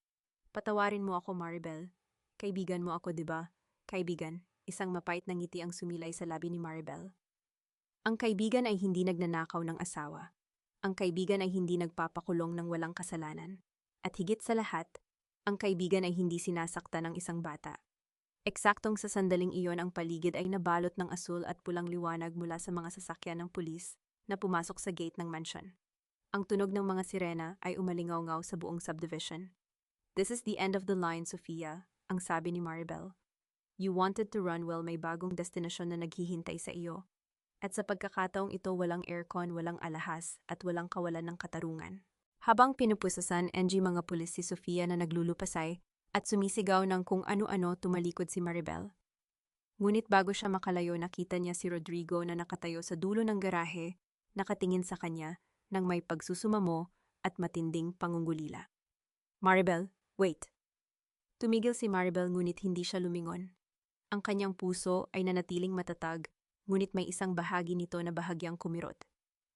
Patawarin mo ako, Maribel. Kaibigan mo ako, 'di ba? Kaibigan. Isang mapait na ngiti ang sumilay sa labi ni Maribel. Ang kaibigan ay hindi nagnanakaw ng asawa. Ang kaibigan ay hindi nagpapakulong ng walang kasalanan. At higit sa lahat, ang kaibigan ay hindi sinasaktan ng isang bata. Eksaktong sa sandaling iyon, ang paligid ay nabalot ng asul at pulang liwanag mula sa mga sasakyan ng pulis na pumasok sa gate ng mansion. Ang tunog ng mga sirena ay umalingaw-ngaw sa buong subdivision. This is the end of the line, Sofia, ang sabi ni Maribel. You wanted to run, well, may bagong destinasyon na naghihintay sa iyo. At sa pagkakataong ito, walang aircon, walang alahas, at walang kawalan ng katarungan. Habang pinupusasan mga pulis si Sofia na naglulupasay at sumisigaw ng kung ano-ano, tumalikod si Maribel. Ngunit bago siya makalayo nakita niya si Rodrigo na nakatayo sa dulo ng garahe, nakatingin sa kanya nang may pagsusumamo at matinding pangungulila. Maribel, wait! Tumigil si Maribel ngunit hindi siya lumingon. Ang kanyang puso ay nanatiling matatag, ngunit may isang bahagi nito na bahagyang kumirot.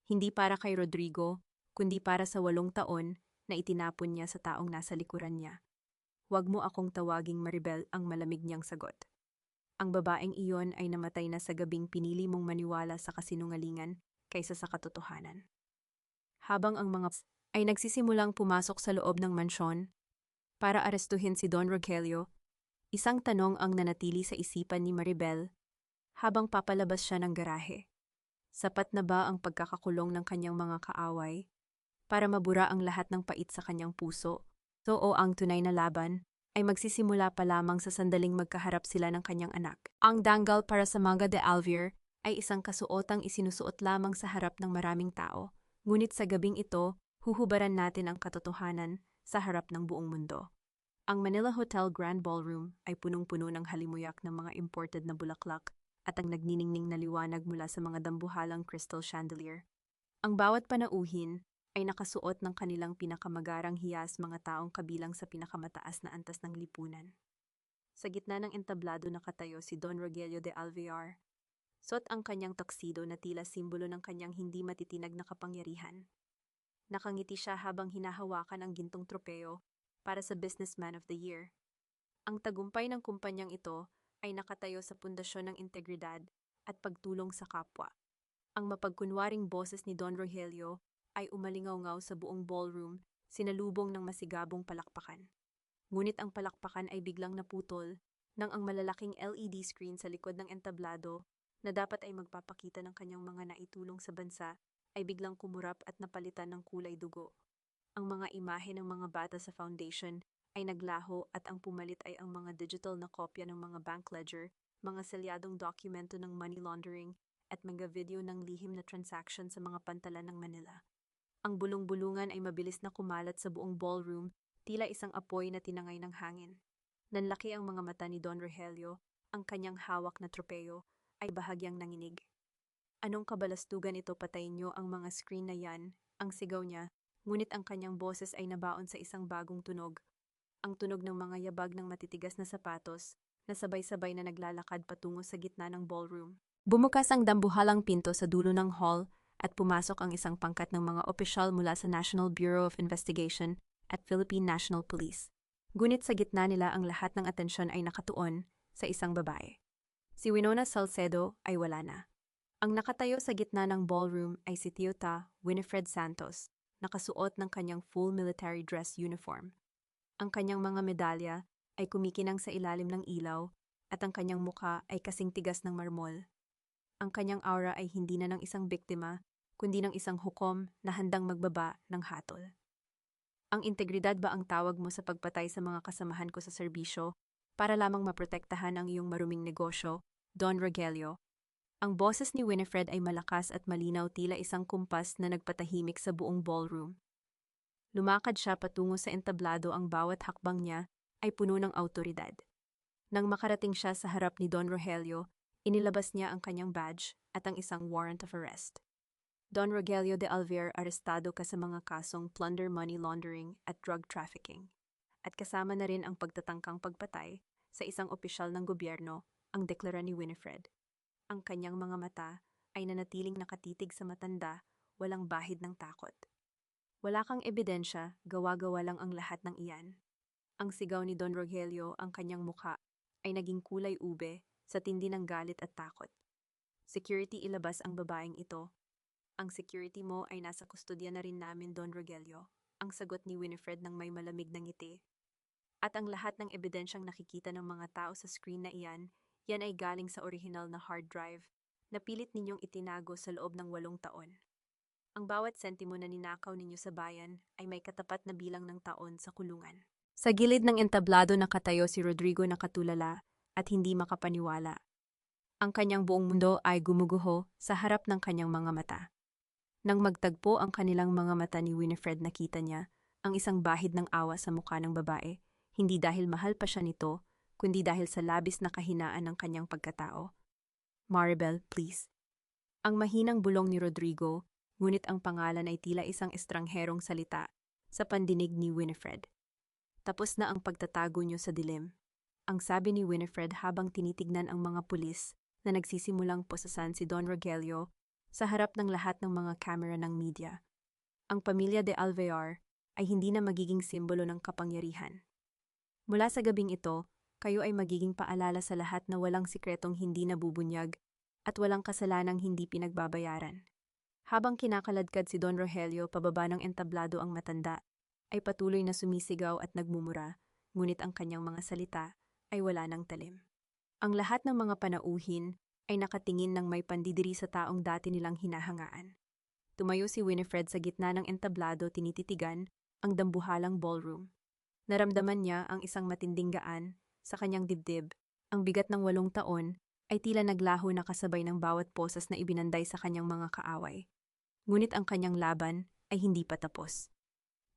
Hindi para kay Rodrigo, kundi para sa 8 taon na itinapon niya sa taong nasa likuran niya. Huwag mo akong tawaging Maribel, ang malamig niyang sagot. Ang babaeng iyon ay namatay na sa gabing pinili mong maniwala sa kasinungalingan kaysa sa katotohanan. Habang ang mga ay nagsisimulang pumasok sa loob ng mansyon para arestuhin si Don Rogelio, isang tanong ang nanatili sa isipan ni Maribel habang papalabas siya ng garahe. Sapat na ba ang pagkakakulong ng kanyang mga kaaway para mabura ang lahat ng pait sa kanyang puso? O ang tunay na laban ay magsisimula pa lamang sa sandaling magkaharap sila ng kanyang anak. Ang danggal para sa Maga de Alviar ay isang kasuotang isinusuot lamang sa harap ng maraming tao, ngunit sa gabing ito, huhubaran natin ang katotohanan sa harap ng buong mundo. Ang Manila Hotel Grand Ballroom ay punong-puno ng halimuyak ng mga imported na bulaklak at ang nagniningning na liwanag mula sa mga dambuhalang crystal chandelier. Ang bawat panauhin ay nakasuot ng kanilang pinakamagarang hiyas, mga taong kabilang sa pinakamataas na antas ng lipunan. Sa gitna ng entablado nakatayo si Don Rogelio de Alviar. Suot ang kanyang tuxedo na tila simbolo ng kanyang hindi matitinag na kapangyarihan. Nakangiti siya habang hinahawakan ang gintong tropeo para sa Businessman of the Year. Ang tagumpay ng kumpanyang ito ay nakatayo sa pundasyon ng integridad at pagtulong sa kapwa. Ang mapagkunwaring boses ni Don Rogelio ay umalingaw-ngaw sa buong ballroom, sinalubong ng masigabong palakpakan. Ngunit ang palakpakan ay biglang naputol nang ang malalaking LED screen sa likod ng entablado na dapat ay magpapakita ng kanyang mga naitulong sa bansa ay biglang kumurap at napalitan ng kulay dugo. Ang mga imahe ng mga bata sa foundation ay naglaho at ang pumalit ay ang mga digital na kopya ng mga bank ledger, mga selyadong dokumento ng money laundering at mga video ng lihim na transaction sa mga pantalan ng Manila. Ang bulong-bulungan ay mabilis na kumalat sa buong ballroom, tila isang apoy na tinangay ng hangin. Nanlaki ang mga mata ni Don Rogelio, ang kanyang hawak na tropeo ay bahagyang nanginig. Anong kabalastugan ito, patayin niyo ang mga screen na yan, ang sigaw niya, ngunit ang kanyang boses ay nabaon sa isang bagong tunog. Ang tunog ng mga yabag ng matitigas na sapatos na sabay-sabay na naglalakad patungo sa gitna ng ballroom. Bumukas ang dambuhalang pinto sa dulo ng hall at pumasok ang isang pangkat ng mga opisyal mula sa National Bureau of Investigation at Philippine National Police. Ngunit sa gitna nila ang lahat ng atensyon ay nakatuon sa isang babae. Si Winona Salcedo ay wala na. Ang nakatayo sa gitna ng ballroom ay si Tita Winifred Santos, nakasuot ng kanyang full military dress uniform. Ang kanyang mga medalya ay kumikinang sa ilalim ng ilaw at ang kanyang mukha ay kasing tigas ng marmol. Ang kanyang aura ay hindi na ng isang biktima, kundi ng isang hukom na handang magbaba ng hatol. Ang integridad ba ang tawag mo sa pagpatay sa mga kasamahan ko sa serbisyo para lamang maprotektahan ang iyong maruming negosyo, Don Rogelio? Ang boses ni Winifred ay malakas at malinaw, tila isang kumpas na nagpatahimik sa buong ballroom. Lumakad siya patungo sa entablado, ang bawat hakbang niya ay puno ng awtoridad. Nang makarating siya sa harap ni Don Rogelio, inilabas niya ang kanyang badge at ang isang warrant of arrest. Don Rogelio de Alviar, arestado ka sa mga kasong plunder, money laundering at drug trafficking. At kasama na rin ang pagtatangkang pagpatay sa isang opisyal ng gobyerno, ang deklara ni Winifred. Ang kanyang mga mata ay nanatiling nakatitig sa matanda, walang bahid ng takot. Wala kang ebidensya, gawa-gawa lang ang lahat ng iyan. Ang sigaw ni Don Rogelio, ang kanyang mukha ay naging kulay ube sa tindi ng galit at takot. Security, ilabas ang babaeng ito. Ang security mo ay nasa kustodya na rin namin, Don Rogelio, ang sagot ni Winifred ng may malamig na ngiti. At ang lahat ng ebidensyang nakikita ng mga tao sa screen na iyan, yan ay galing sa orihinal na hard drive na pilit ninyong itinago sa loob ng 8 taon. Ang bawat sentimo na ninakaw ninyo sa bayan ay may katapat na bilang ng taon sa kulungan. Sa gilid ng entablado nakatayo si Rodrigo, nakatulala at hindi makapaniwala. Ang kanyang buong mundo ay gumuguho sa harap ng kanyang mga mata. Nang magtagpo ang kanilang mga mata ni Winifred, nakita niya ang isang bahid ng awa sa mukha ng babae, hindi dahil mahal pa siya nito, kundi dahil sa labis na kahinaan ng kanyang pagkatao. Maribel, please. Ang mahinang bulong ni Rodrigo, ngunit ang pangalan ay tila isang estrangherong salita sa pandinig ni Winifred. Tapos na ang pagtatago niyo sa dilim. Ang sabi ni Winifred habang tinitignan ang mga pulis na nagsisimulang posasan si Don Rogelio sa harap ng lahat ng mga kamera ng media. Ang pamilya de Alvear ay hindi na magiging simbolo ng kapangyarihan. Mula sa gabing ito, kayo ay magiging paalala sa lahat na walang sikretong hindi nabubunyag at walang kasalanang hindi pinagbabayaran. Habang kinakaladkad si Don Rogelio pababa ng entablado ang matanda, ay patuloy na sumisigaw at nagmumura, ngunit ang kanyang mga salita ay wala ng talim. Ang lahat ng mga panauhin ay nakatingin ng may pandidiri sa taong dati nilang hinahangaan. Tumayo si Winifred sa gitna ng entablado tinititigan ang dambuhalang ballroom. Naramdaman niya ang isang matinding gaan sa kanyang dibdib. Ang bigat ng 8 taon ay tila naglaho na kasabay ng bawat posas na ibinanday sa kanyang mga kaaway. Ngunit ang kanyang laban ay hindi pa tapos.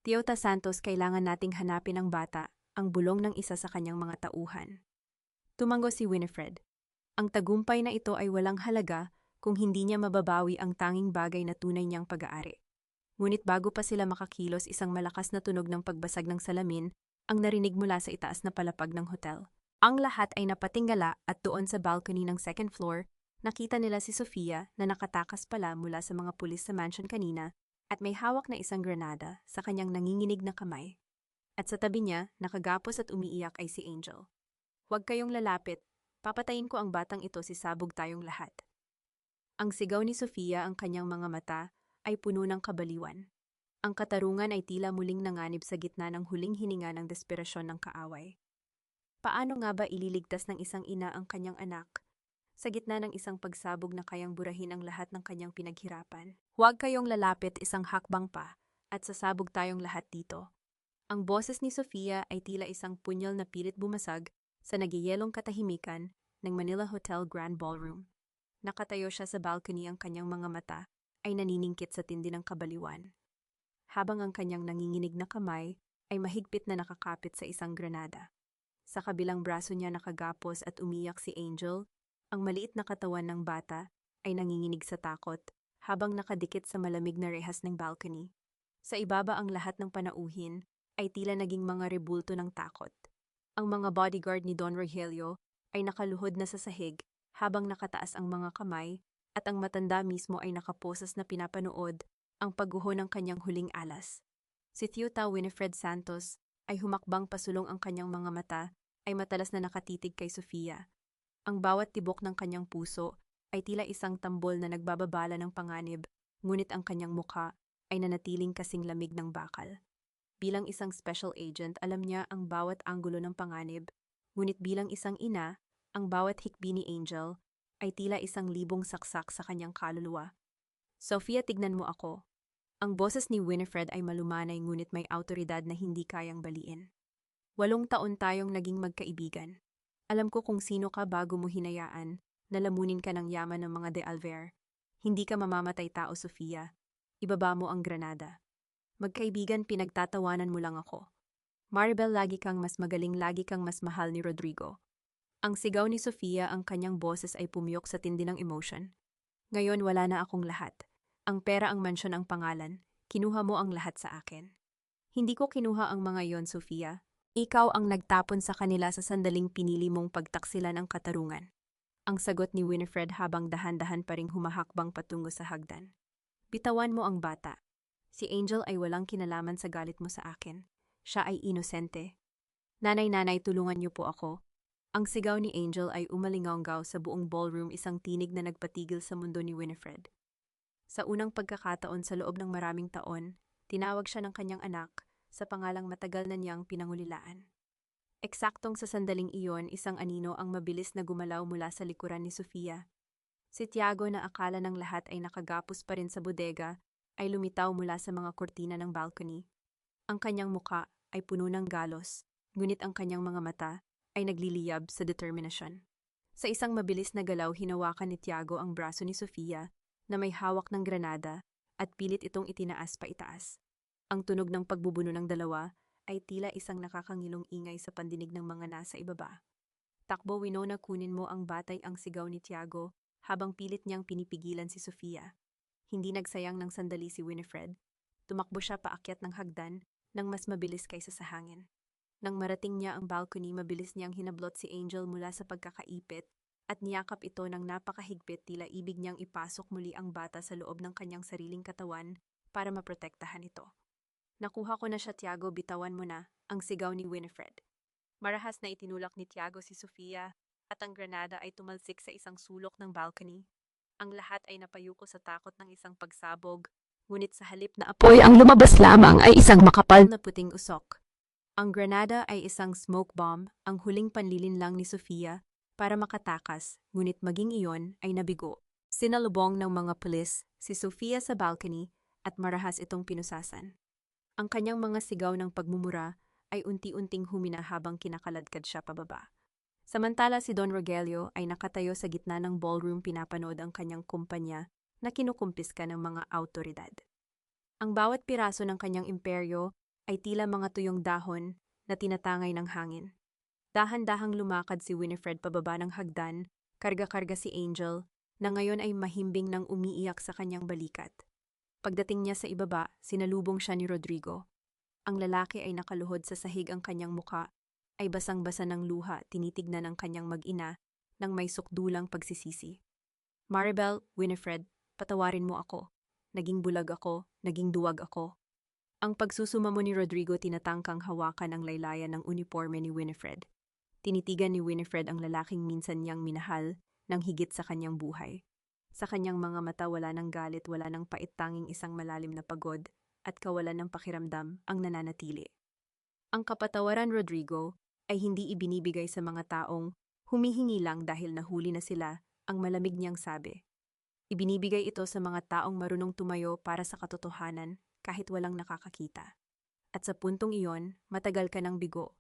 Teota Santos, kailangan nating hanapin ang bata, ang bulong ng isa sa kanyang mga tauhan. Tumango si Winifred. Ang tagumpay na ito ay walang halaga kung hindi niya mababawi ang tanging bagay na tunay niyang pag-aari. Ngunit bago pa sila makakilos, isang malakas na tunog ng pagbasag ng salamin ang narinig mula sa itaas na palapag ng hotel. Ang lahat ay napatinggala at doon sa balcony ng second floor, nakita nila si Sofia na nakatakas pala mula sa mga pulis sa mansion kanina at may hawak na isang granada sa kanyang nanginginig na kamay. At sa tabi niya, nakagapos at umiiyak ay si Angel. Huwag kayong lalapit, papatayin ko ang batang ito, sisabog tayong lahat. Ang sigaw ni Sofia, ang kanyang mga mata ay puno ng kabaliwan. Ang katarungan ay tila muling nanganib sa gitna ng huling hininga ng desperasyon ng kaaway. Paano nga ba ililigtas ng isang ina ang kanyang anak sa gitna ng isang pagsabog na kayang burahin ang lahat ng kanyang pinaghirapan? Huwag kayong lalapit, isang hakbang pa, at sasabog tayong lahat dito. Ang boses ni Sofia ay tila isang punyal na pilit bumasag sa nagyayelong katahimikan ng Manila Hotel Grand Ballroom. Nakatayo siya sa balcony, ang kanyang mga mata ay naniningkit sa tindi ng kabaliwan. Habang ang kanyang nanginginig na kamay ay mahigpit na nakakapit sa isang granada. Sa kabilang braso niya nakagapos at umiyak si Angel, ang maliit na katawan ng bata ay nanginginig sa takot habang nakadikit sa malamig na rehas ng balcony. Sa ibaba, ang lahat ng panauhin ay tila naging mga rebulto ng takot. Ang mga bodyguard ni Don Rogelio ay nakaluhod na sa sahig habang nakataas ang mga kamay at ang matanda mismo ay nakaposas na pinapanood ang pagguho ng kanyang huling alas. Si Teota Winifred Santos ay humakbang pasulong, ang kanyang mga mata ay matalas na nakatitig kay Sofia. Ang bawat tibok ng kanyang puso ay tila isang tambol na nagbababala ng panganib, ngunit ang kanyang mukha ay nanatiling kasing lamig ng bakal. Bilang isang special agent, alam niya ang bawat anggulo ng panganib, ngunit bilang isang ina, ang bawat hikbi ni Angel ay tila isang libong saksak sa kanyang kaluluwa. Sofia, tignan mo ako. Ang boses ni Winifred ay malumanay ngunit may autoridad na hindi kayang baliin. 8 taon tayong naging magkaibigan. Alam ko kung sino ka bago mo hinayaan na lamunin ka ng yaman ng mga de Alvear. Hindi ka mamamatay tao, Sofia. Ibaba mo ang granada. Magkaibigan, pinagtatawanan mo lang ako. Maribel, lagi kang mas magaling, lagi kang mas mahal ni Rodrigo. Ang sigaw ni Sofia, ang kanyang boses ay pumiyok sa tindi ng emotion. Ngayon wala na akong lahat. Ang pera, ang mansyon, ang pangalan. Kinuha mo ang lahat sa akin. Hindi ko kinuha ang mga yon, Sofia. Ikaw ang nagtapon sa kanila sa sandaling pinili mong pagtaksilan ang katarungan. Ang sagot ni Winifred habang dahan-dahan pa ring humahakbang patungo sa hagdan. Bitawan mo ang bata. Si Angel ay walang kinalaman sa galit mo sa akin. Siya ay inosente. Nanay, tulungan niyo po ako. Ang sigaw ni Angel ay umalinganggaw sa buong ballroom, isang tinig na nagpatigil sa mundo ni Winifred. Sa unang pagkakataon sa loob ng maraming taon, tinawag siya ng kanyang anak sa pangalang matagal na niyang pinangulilaan. Eksaktong sa sandaling iyon, isang anino ang mabilis na gumalaw mula sa likuran ni Sofia. Si Tiago, na akala ng lahat ay nakagapos pa rin sa bodega, ay lumitaw mula sa mga kurtina ng balcony. Ang kanyang muka ay puno ng galos, ngunit ang kanyang mga mata ay nagliliyab sa determinasyon. Sa isang mabilis na galaw, hinawakan ni Tiago ang braso ni Sofia na may hawak ng granada at pilit itong itinaas pa itaas. Ang tunog ng pagbubuno ng dalawa ay tila isang nakakangilong ingay sa pandinig ng mga nasa ibaba. Takbo, Winona, kunin mo ang batay, ang sigaw ni Tiago habang pilit niyang pinipigilan si Sofia. Hindi nagsayang ng sandali si Winifred. Tumakbo siya paakyat ng hagdan nang mas mabilis kaysa sa hangin. Nang marating niya ang balcony, mabilis niyang hinablot si Angel mula sa pagkakaipit at niyakap ito ng napakahigpit, tila ibig niyang ipasok muli ang bata sa loob ng kanyang sariling katawan para maprotektahan ito. Nakuha ko na siya, Tiago, bitawan mo na, ang sigaw ni Winifred. Marahas na itinulak ni Tiago si Sofia at ang granada ay tumalsik sa isang sulok ng balcony. Ang lahat ay napayuko sa takot ng isang pagsabog, ngunit sa halip na apoy ang lumabas lamang ay isang makapal na puting usok. Ang granada ay isang smoke bomb, ang huling panlilinlang ni Sofia para makatakas, ngunit maging iyon ay nabigo. Sinalubong ng mga pulis si Sofia sa balcony at marahas itong pinusasan. Ang kanyang mga sigaw ng pagmumura ay unti-unting humina habang kinakaladkad siya pababa. Samantala si Don Rogelio ay nakatayo sa gitna ng ballroom, pinapanood ang kanyang kumpanya na kinukumpiska ng mga autoridad. Ang bawat piraso ng kanyang imperyo ay tila mga tuyong dahon na tinatangay ng hangin. Dahan-dahang lumakad si Winifred pababa ng hagdan, karga-karga si Angel, na ngayon ay mahimbing nang umiiyak sa kanyang balikat. Pagdating niya sa ibaba, sinalubong siya ni Rodrigo. Ang lalaki ay nakaluhod sa sahig, ang kanyang muka ay basang-basa ng luha, tinitignan ng kanyang mag-ina nang may sukdulang pagsisisi. Maribel, Winifred, patawarin mo ako. Naging bulag ako, naging duwag ako. Ang pagsusumamo ni Rodrigo, tinatangkang hawakan ang laylayan ng uniforme ni Winifred. Tinitigan ni Winifred ang lalaking minsan niyang minahal ng higit sa kanyang buhay. Sa kanyang mga mata wala ng galit, wala ng pait, tanging isang malalim na pagod at kawalan ng pakiramdam ang nananatili. Ang kapatawaran, Rodrigo, ay hindi ibinibigay sa mga taong humihingi lang dahil nahuli na sila, ang malamig niyang sabi. Ibinibigay ito sa mga taong marunong tumayo para sa katotohanan kahit walang nakakakita. At sa puntong iyon, matagal ka ng bigo.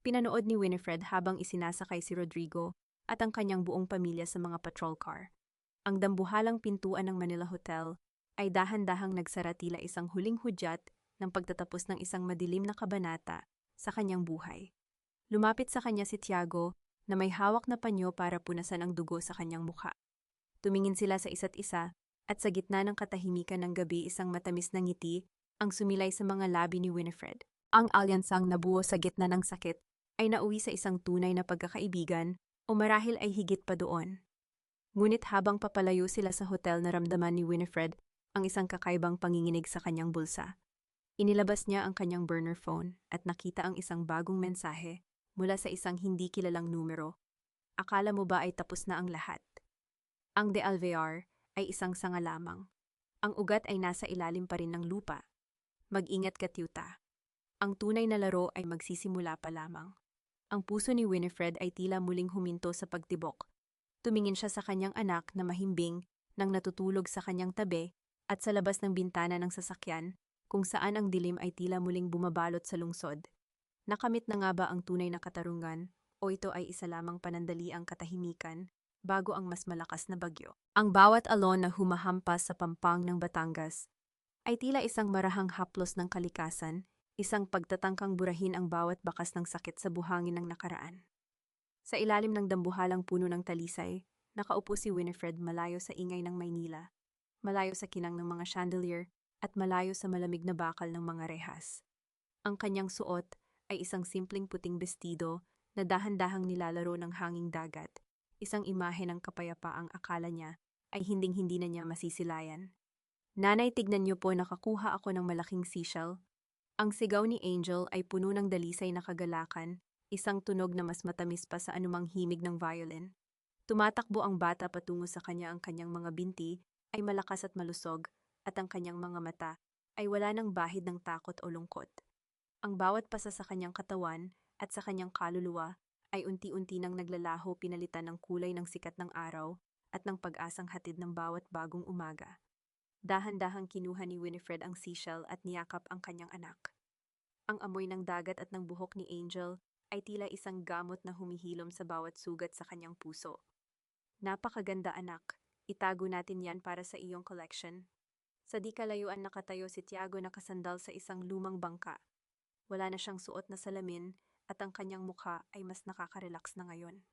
Pinanood ni Winifred habang isinasakay si Rodrigo at ang kanyang buong pamilya sa mga patrol car. Ang dambuhalang pintuan ng Manila Hotel ay dahan-dahang nagsara, tila isang huling hudyat ng pagtatapos ng isang madilim na kabanata sa kanyang buhay. Lumapit sa kanya si Tiago na may hawak na panyo para punasan ang dugo sa kanyang mukha. Tumingin sila sa isa't isa at sa gitna ng katahimikan ng gabi, isang matamis na ngiti ang sumilay sa mga labi ni Winifred. Ang alyansang nabuo sa gitna ng sakit ay nauwi sa isang tunay na pagkakaibigan, o marahil ay higit pa doon. Ngunit habang papalayo sila sa hotel, naramdaman ni Winifred ang isang kakaibang panginginig sa kanyang bulsa. Inilabas niya ang kanyang burner phone at nakita ang isang bagong mensahe mula sa isang hindi kilalang numero. Akala mo ba ay tapos na ang lahat? Ang De Alvear ay isang sanga lamang. Ang ugat ay nasa ilalim pa rin ng lupa. Mag-ingat ka, Tiyuta. Ang tunay na laro ay magsisimula pa lamang. Ang puso ni Winifred ay tila muling huminto sa pagtibok. Tumingin siya sa kanyang anak na mahimbing nang natutulog sa kanyang tabi at sa labas ng bintana ng sasakyan kung saan ang dilim ay tila muling bumabalot sa lungsod. Nakamit na nga ba ang tunay na katarungan o ito ay isa lamang panandaliang katahimikan bago ang mas malakas na bagyo? Ang bawat alon na humahampas sa pampang ng Batangas ay tila isang marahang haplos ng kalikasan, isang pagtatangkang burahin ang bawat bakas ng sakit sa buhangin ng nakaraan. Sa ilalim ng dambuhalang puno ng talisay, nakaupo si Winifred, malayo sa ingay ng Maynila, malayo sa kinang ng mga chandelier, at malayo sa malamig na bakal ng mga rehas. Ang kanyang suot ay isang simpleng puting bestido na dahan-dahang nilalaro ng hanging dagat, isang imahe ng kapayapaang akala niya ay hinding-hindi na niya masisilayan. Nanay, tignan niyo po, nakakuha ako ng malaking seashell. Ang sigaw ni Angel ay puno ng dalisay na kagalakan, isang tunog na mas matamis pa sa anumang himig ng violin. Tumatakbo ang bata patungo sa kanya, ang kanyang mga binti ay malakas at malusog, at ang kanyang mga mata ay wala ng bahid ng takot o lungkot. Ang bawat pasa sa kanyang katawan at sa kanyang kaluluwa ay unti-unti nang naglalaho, pinalitan ng kulay ng sikat ng araw at ng pag-asang hatid ng bawat bagong umaga. Dahan-dahang kinuha ni Winifred ang seashell at niyakap ang kanyang anak. Ang amoy ng dagat at ng buhok ni Angel ay tila isang gamot na humihilom sa bawat sugat sa kanyang puso. Napakaganda, anak. Itago natin yan para sa iyong collection. Sa di kalayuan nakatayo si Tiago, nakasandal sa isang lumang bangka. Wala na siyang suot na salamin at ang kanyang mukha ay mas nakaka-relax na ngayon.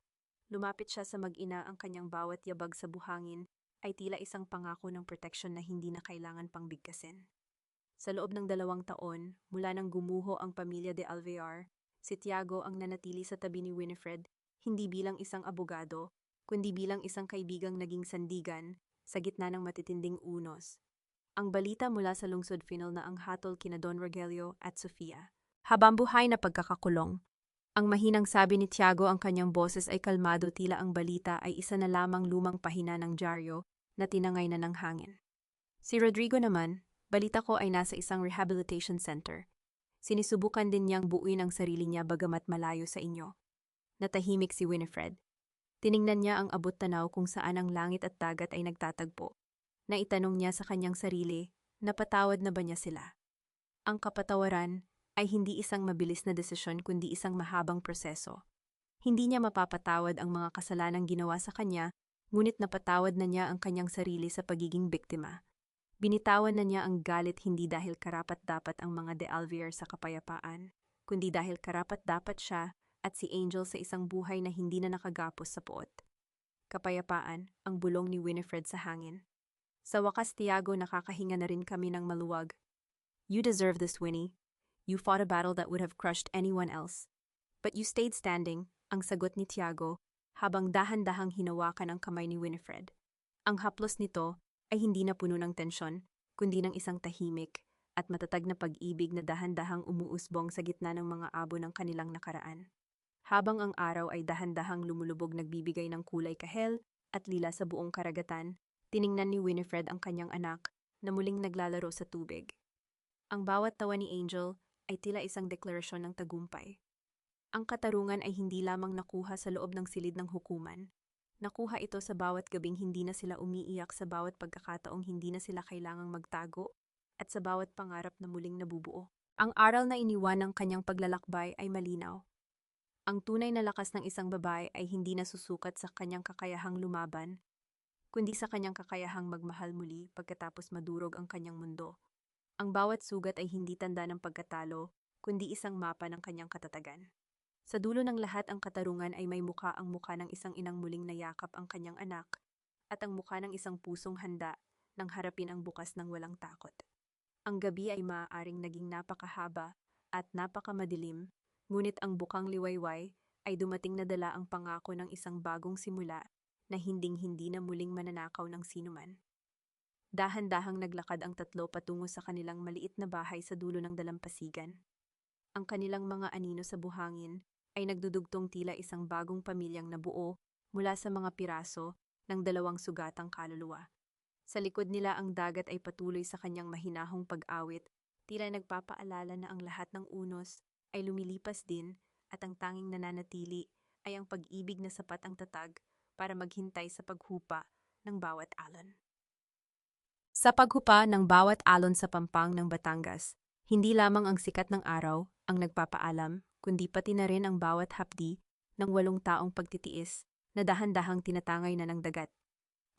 Lumapit siya sa mag-ina, ang kanyang bawat yabag sa buhangin ay tila isang pangako ng proteksyon na hindi na kailangan pang bigkasin. Sa loob ng 2 taon, mula nang gumuho ang pamilya de Alvear, si Tiago ang nanatili sa tabi ni Winifred, hindi bilang isang abogado, kundi bilang isang kaibigang naging sandigan sa gitna ng matitinding unos. Ang balita mula sa lungsod final na ang hatol kina Don Rogelio at Sofia. Habang buhay na pagkakakulong. Ang mahinang sabi ni Tiago, ang kanyang boses ay kalmado, tila ang balita ay isa na lamang lumang pahina ng dyaryo na tinangay na ng hangin. Si Rodrigo naman, balita ko ay nasa isang rehabilitation center. Sinisubukan din niyang buuin ang sarili niya bagamat malayo sa inyo. Natahimik si Winifred. Tiningnan niya ang abot tanaw kung saan ang langit at dagat ay nagtatagpo. Naitanong niya sa kanyang sarili, napatawad na ba niya sila? Ang kapatawaran ay hindi isang mabilis na desisyon kundi isang mahabang proseso. Hindi niya mapapatawad ang mga kasalanang ginawa sa kanya, ngunit napatawad na niya ang kanyang sarili sa pagiging biktima. Binitawan na niya ang galit, hindi dahil karapat-dapat ang mga de Alvear sa kapayapaan, kundi dahil karapat-dapat siya at si Angel sa isang buhay na hindi na nakagapos sa puot. Kapayapaan, ang bulong ni Winifred sa hangin. Sa wakas, Tiago, nakakahinga na rin kami ng maluwag. You deserve this, Winnie. You fought a battle that would have crushed anyone else. But you stayed standing, ang sagot ni Tiago, habang dahan-dahang hinawakan ang kamay ni Winifred. Ang haplos nito ay hindi na puno ng tensyon, kundi ng isang tahimik at matatag na pag-ibig na dahan-dahang umuusbong sa gitna ng mga abo ng kanilang nakaraan. Habang ang araw ay dahan-dahang lumulubog, nagbibigay ng kulay kahel at lila sa buong karagatan, tiningnan ni Winifred ang kanyang anak na muling naglalaro sa tubig. Ang bawat tawa ni Angel ay tila isang deklarasyon ng tagumpay. Ang katarungan ay hindi lamang nakuha sa loob ng silid ng hukuman. Nakuha ito sa bawat gabing hindi na sila umiiyak, sa bawat pagkakataong hindi na sila kailangang magtago, at sa bawat pangarap na muling nabubuo. Ang aral na iniwan ng kanyang paglalakbay ay malinaw. Ang tunay na lakas ng isang babae ay hindi nasusukat sa kanyang kakayahang lumaban, kundi sa kanyang kakayahang magmahal muli pagkatapos madurog ang kanyang mundo. Ang bawat sugat ay hindi tanda ng pagkatalo, kundi isang mapa ng kanyang katatagan. Sa dulo ng lahat, ang katarungan ay may mukha, ang mukha ng isang inang muling nayakap ang kanyang anak, at ang mukha ng isang pusong handa nang harapin ang bukas ng walang takot. Ang gabi ay maaaring naging napakahaba at napakamadilim, ngunit ang bukang liwayway ay dumating na dala ang pangako ng isang bagong simula na hinding-hindi na muling mananakaw ng sinuman. Dahan-dahang naglakad ang tatlo patungo sa kanilang maliit na bahay sa dulo ng dalampasigan. Ang kanilang mga anino sa buhangin ay nagdudugtong, tila isang bagong pamilyang nabuo mula sa mga piraso ng 2 sugatang kaluluwa. Sa likod nila, ang dagat ay patuloy sa kanyang mahinahong pag-awit, tila nagpapaalala na ang lahat ng unos ay lumilipas din at ang tanging nananatili ay ang pag-ibig na sapat ang tatag para maghintay sa paghupa ng bawat alon. Sa paghupa ng bawat alon sa pampang ng Batangas, hindi lamang ang sikat ng araw ang nagpapaalam, kundi pati na rin ang bawat hapdi ng 8 taong pagtitiis na dahan-dahang tinatangay na ng dagat.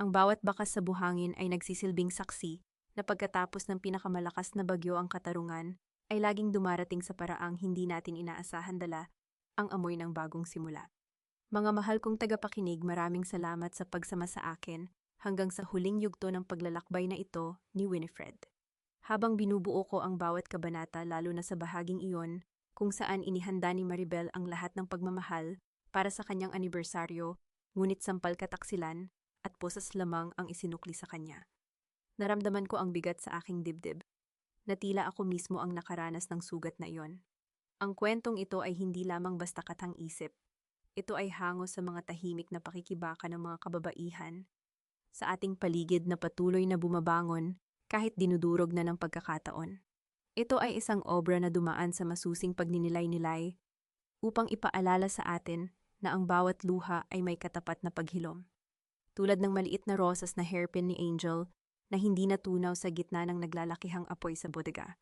Ang bawat bakas sa buhangin ay nagsisilbing saksi na pagkatapos ng pinakamalakas na bagyo, ang katarungan ay laging dumarating sa paraang hindi natin inaasahan, dala ang amoy ng bagong simula. Mga mahal kong tagapakinig, maraming salamat sa pagsama sa akin hanggang sa huling yugto ng paglalakbay na ito ni Winifred. Habang binubuo ko ang bawat kabanata, lalo na sa bahaging iyon kung saan inihanda ni Maribel ang lahat ng pagmamahal para sa kanyang anibersaryo, ngunit sampal kataksilan at posas lamang ang isinukli sa kanya. Naramdaman ko ang bigat sa aking dibdib, na tila ako mismo ang nakaranas ng sugat na iyon. Ang kwentong ito ay hindi lamang basta katang-isip. Ito ay hango sa mga tahimik na pakikibaka ng mga kababaihan sa ating paligid na patuloy na bumabangon kahit dinudurog na ng pagkakataon. Ito ay isang obra na dumaan sa masusing pagninilay-nilay upang ipaalala sa atin na ang bawat luha ay may katapat na paghilom. Tulad ng maliit na rosas na hairpin ni Angel na hindi natunaw sa gitna ng naglalakihang apoy sa bodega.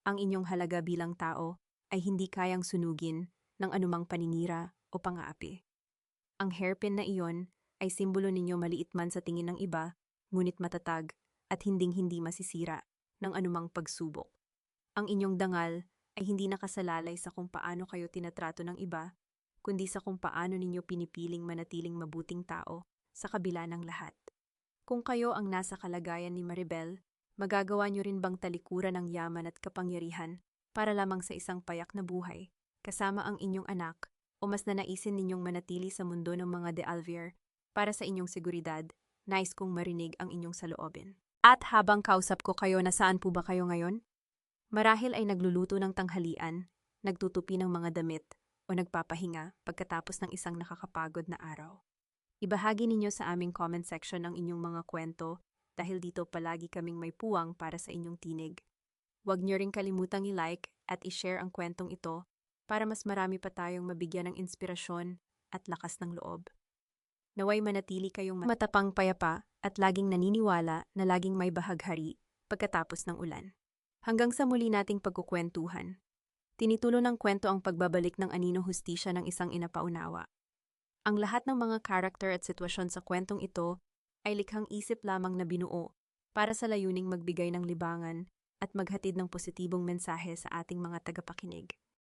Ang inyong halaga bilang tao ay hindi kayang sunugin ng anumang paninira o pang-aapi. Ang hairpin na iyon ay simbolo ninyo, maliit man sa tingin ng iba, ngunit matatag at hinding-hindi masisira ng anumang pagsubok. Ang inyong dangal ay hindi nakasalalay sa kung paano kayo tinatrato ng iba, kundi sa kung paano ninyo pinipiling manatiling mabuting tao sa kabila ng lahat. Kung kayo ang nasa kalagayan ni Maribel, magagawa nyo rin bang talikuran ng yaman at kapangyarihan para lamang sa isang payak na buhay, kasama ang inyong anak, o mas nanaisin ninyong manatili sa mundo ng mga De Alviar para sa inyong seguridad? Nais kong marinig ang inyong saloobin. At habang kausap ko kayo, nasaan po ba kayo ngayon? Marahil ay nagluluto ng tanghalian, nagtutupi ng mga damit, o nagpapahinga pagkatapos ng isang nakakapagod na araw. Ibahagi ninyo sa aming comment section ang inyong mga kwento dahil dito palagi kaming may puwang para sa inyong tinig. Huwag nyo ring kalimutang i-like at i-share ang kwentong ito para mas marami pa tayong mabigyan ng inspirasyon at lakas ng loob. Naway manatili kayong matapang payapa at laging naniniwala na laging may bahaghari pagkatapos ng ulan. Hanggang sa muli nating pagkukwentuhan. Tinitulo ng kwento ang pagbabalik ng anino hustisya ng isang inapaunawa. Ang lahat ng mga karakter at sitwasyon sa kwentong ito ay likhang isip lamang na binuo para sa layuning magbigay ng libangan at maghatid ng positibong mensahe sa ating mga tagapakinig.